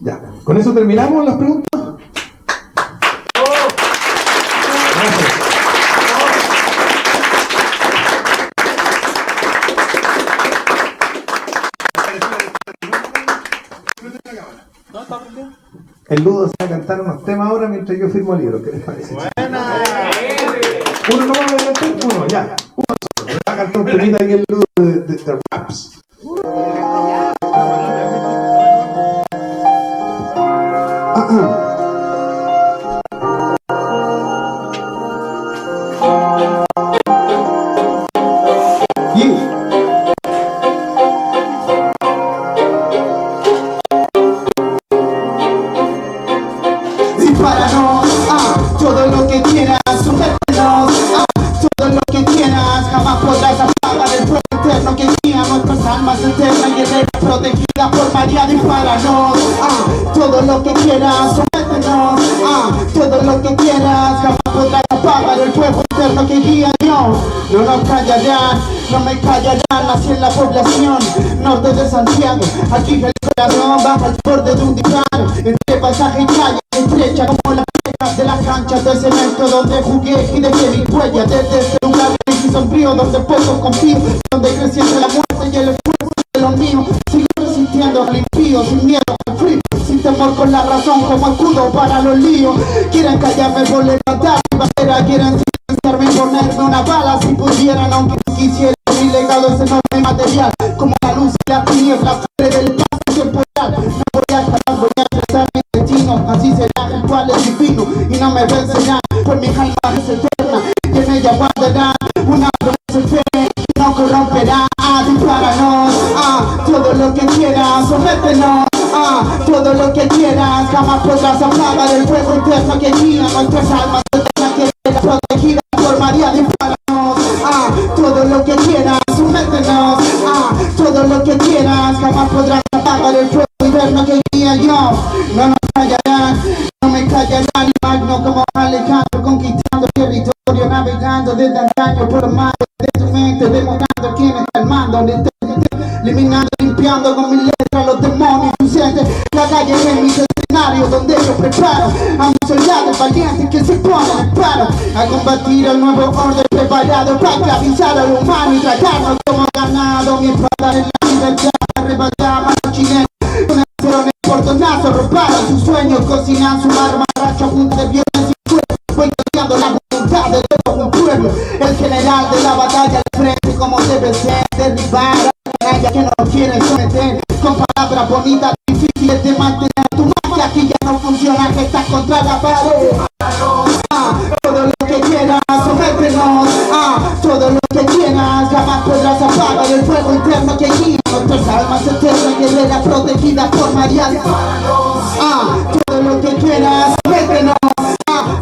Ya. ¿Con eso terminamos las preguntas? El Ludo se va a cantar unos temas ahora mientras yo firmo el libro. ¿Qué les parece? ¡Buena! Uno no va a cantar, uno, ya. Uno solo. Le va a cantar un temita aquí el Ludo de raps. Dispáranos, todo lo que quieras, sumétenos, todo lo que quieras, jamás podrás apagar el fuego eterno que guía nuestras almas eternas y eternas protegidas por María. Dispáranos, todo lo que quieras, sumétenos, todo lo que quieras, jamás podrás apagar el fuego eterno que guía Dios. No nos callarán, no me callarán, nací en la población norte de Santiago, aquí el corazón baja al borde de un disparo, entre pasaje y calle estrecha como las piedras de las canchas de cemento donde jugué y dejé mi huella, desde este lugar gris y sombrío donde poco confío, donde crecí entre la muerte y el esfuerzo de los míos, sigo resistiendo al impío, sin miedo al frío, sin temor con la razón como escudo para los líos. Quieren callarme por levantar mi bandera, quieren silenciarme y ponerme una bala si pudieran, aunque quisieran. Mi legado es enorme material, como la luz y la tiniebla, fuera del paso temporal. No voy a parar, voy a empezar mi destino, así será, el cual es divino, y no me vencerá, pues mi alma es eterna, y en ella guardará una promesa fe, que no corromperá. Dispáranos, todo lo que quieras, sométenos, todo lo que quieras, jamás podrás apagar el fuego interno que guía nuestras almas, que era protegida por María. Dispáranos, todo lo que quieras, sométenos, todo lo que quieras, jamás podrás apagar el fuego interno que guía yo. No nos callarán, no me callarán, magno como Alejandro, conquistando territorio, navegando desde antaño por mar de tu mente, demostrando quién está al mando, eliminando, limpiando con mi letra los demonios ausentes. La calle es mi escenario donde yo preparo a mis soldados valientes que se ponen en paro a combatir el nuevo orden preparado para esclavizar al humano y tratarnos como ganado. Mi espada en la libertad arrebataba a los chilenos con acciones portonazos, robaron sus sueños, cocinan su marmaracho a punta de violencia y fuego. Voy cambiando la voluntad de todo un pueblo, el general de la batalla al frente como debe ser, derribar a que no quieren someter con palabras bonitas difíciles de mantener. Tu magia aquí ya no funciona, que estás contra la pared. Todo lo que quieras, sométenos, todo lo que quieras, jamás podrás apagar el fuego interno que guía nuestras almas eternas, guerreras protegidas por María. Todo lo que quieras, sométenos,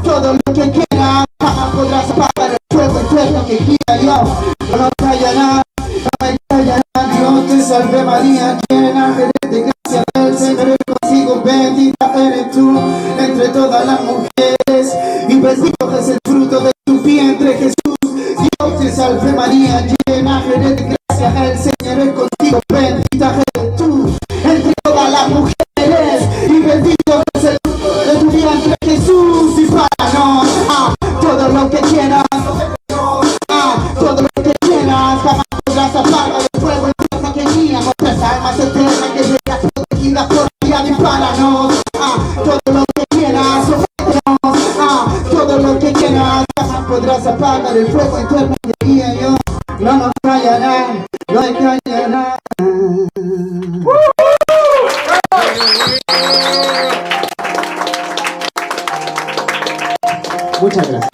todo lo que quieras, jamás podrás apagar el fuego interno que guía yo. No nos callará, no me callará. Dios te salve María, llena eres de gracia, el Señor es contigo, bendita eres tú entre todas las mujeres, y bendito es el fruto de tu vientre, Jesús. Dios te salve María, llena eres de gracia, el Señor es contigo, bendita eres tú entre todas las mujeres, y bendito es el fruto de tu vientre, Jesús. Dispáranos, todo lo que quieras, todo lo que quieras, jamás podrás apagar el fuego interno que guía nuestras almas eternas, que será protegida por María. Dispáranos, todo lo que quieras, sométenos, todo lo que quieras, jamás podrás apagar el fuego interno que guía yo. No nos callarán, no nos callarán. Muchas gracias.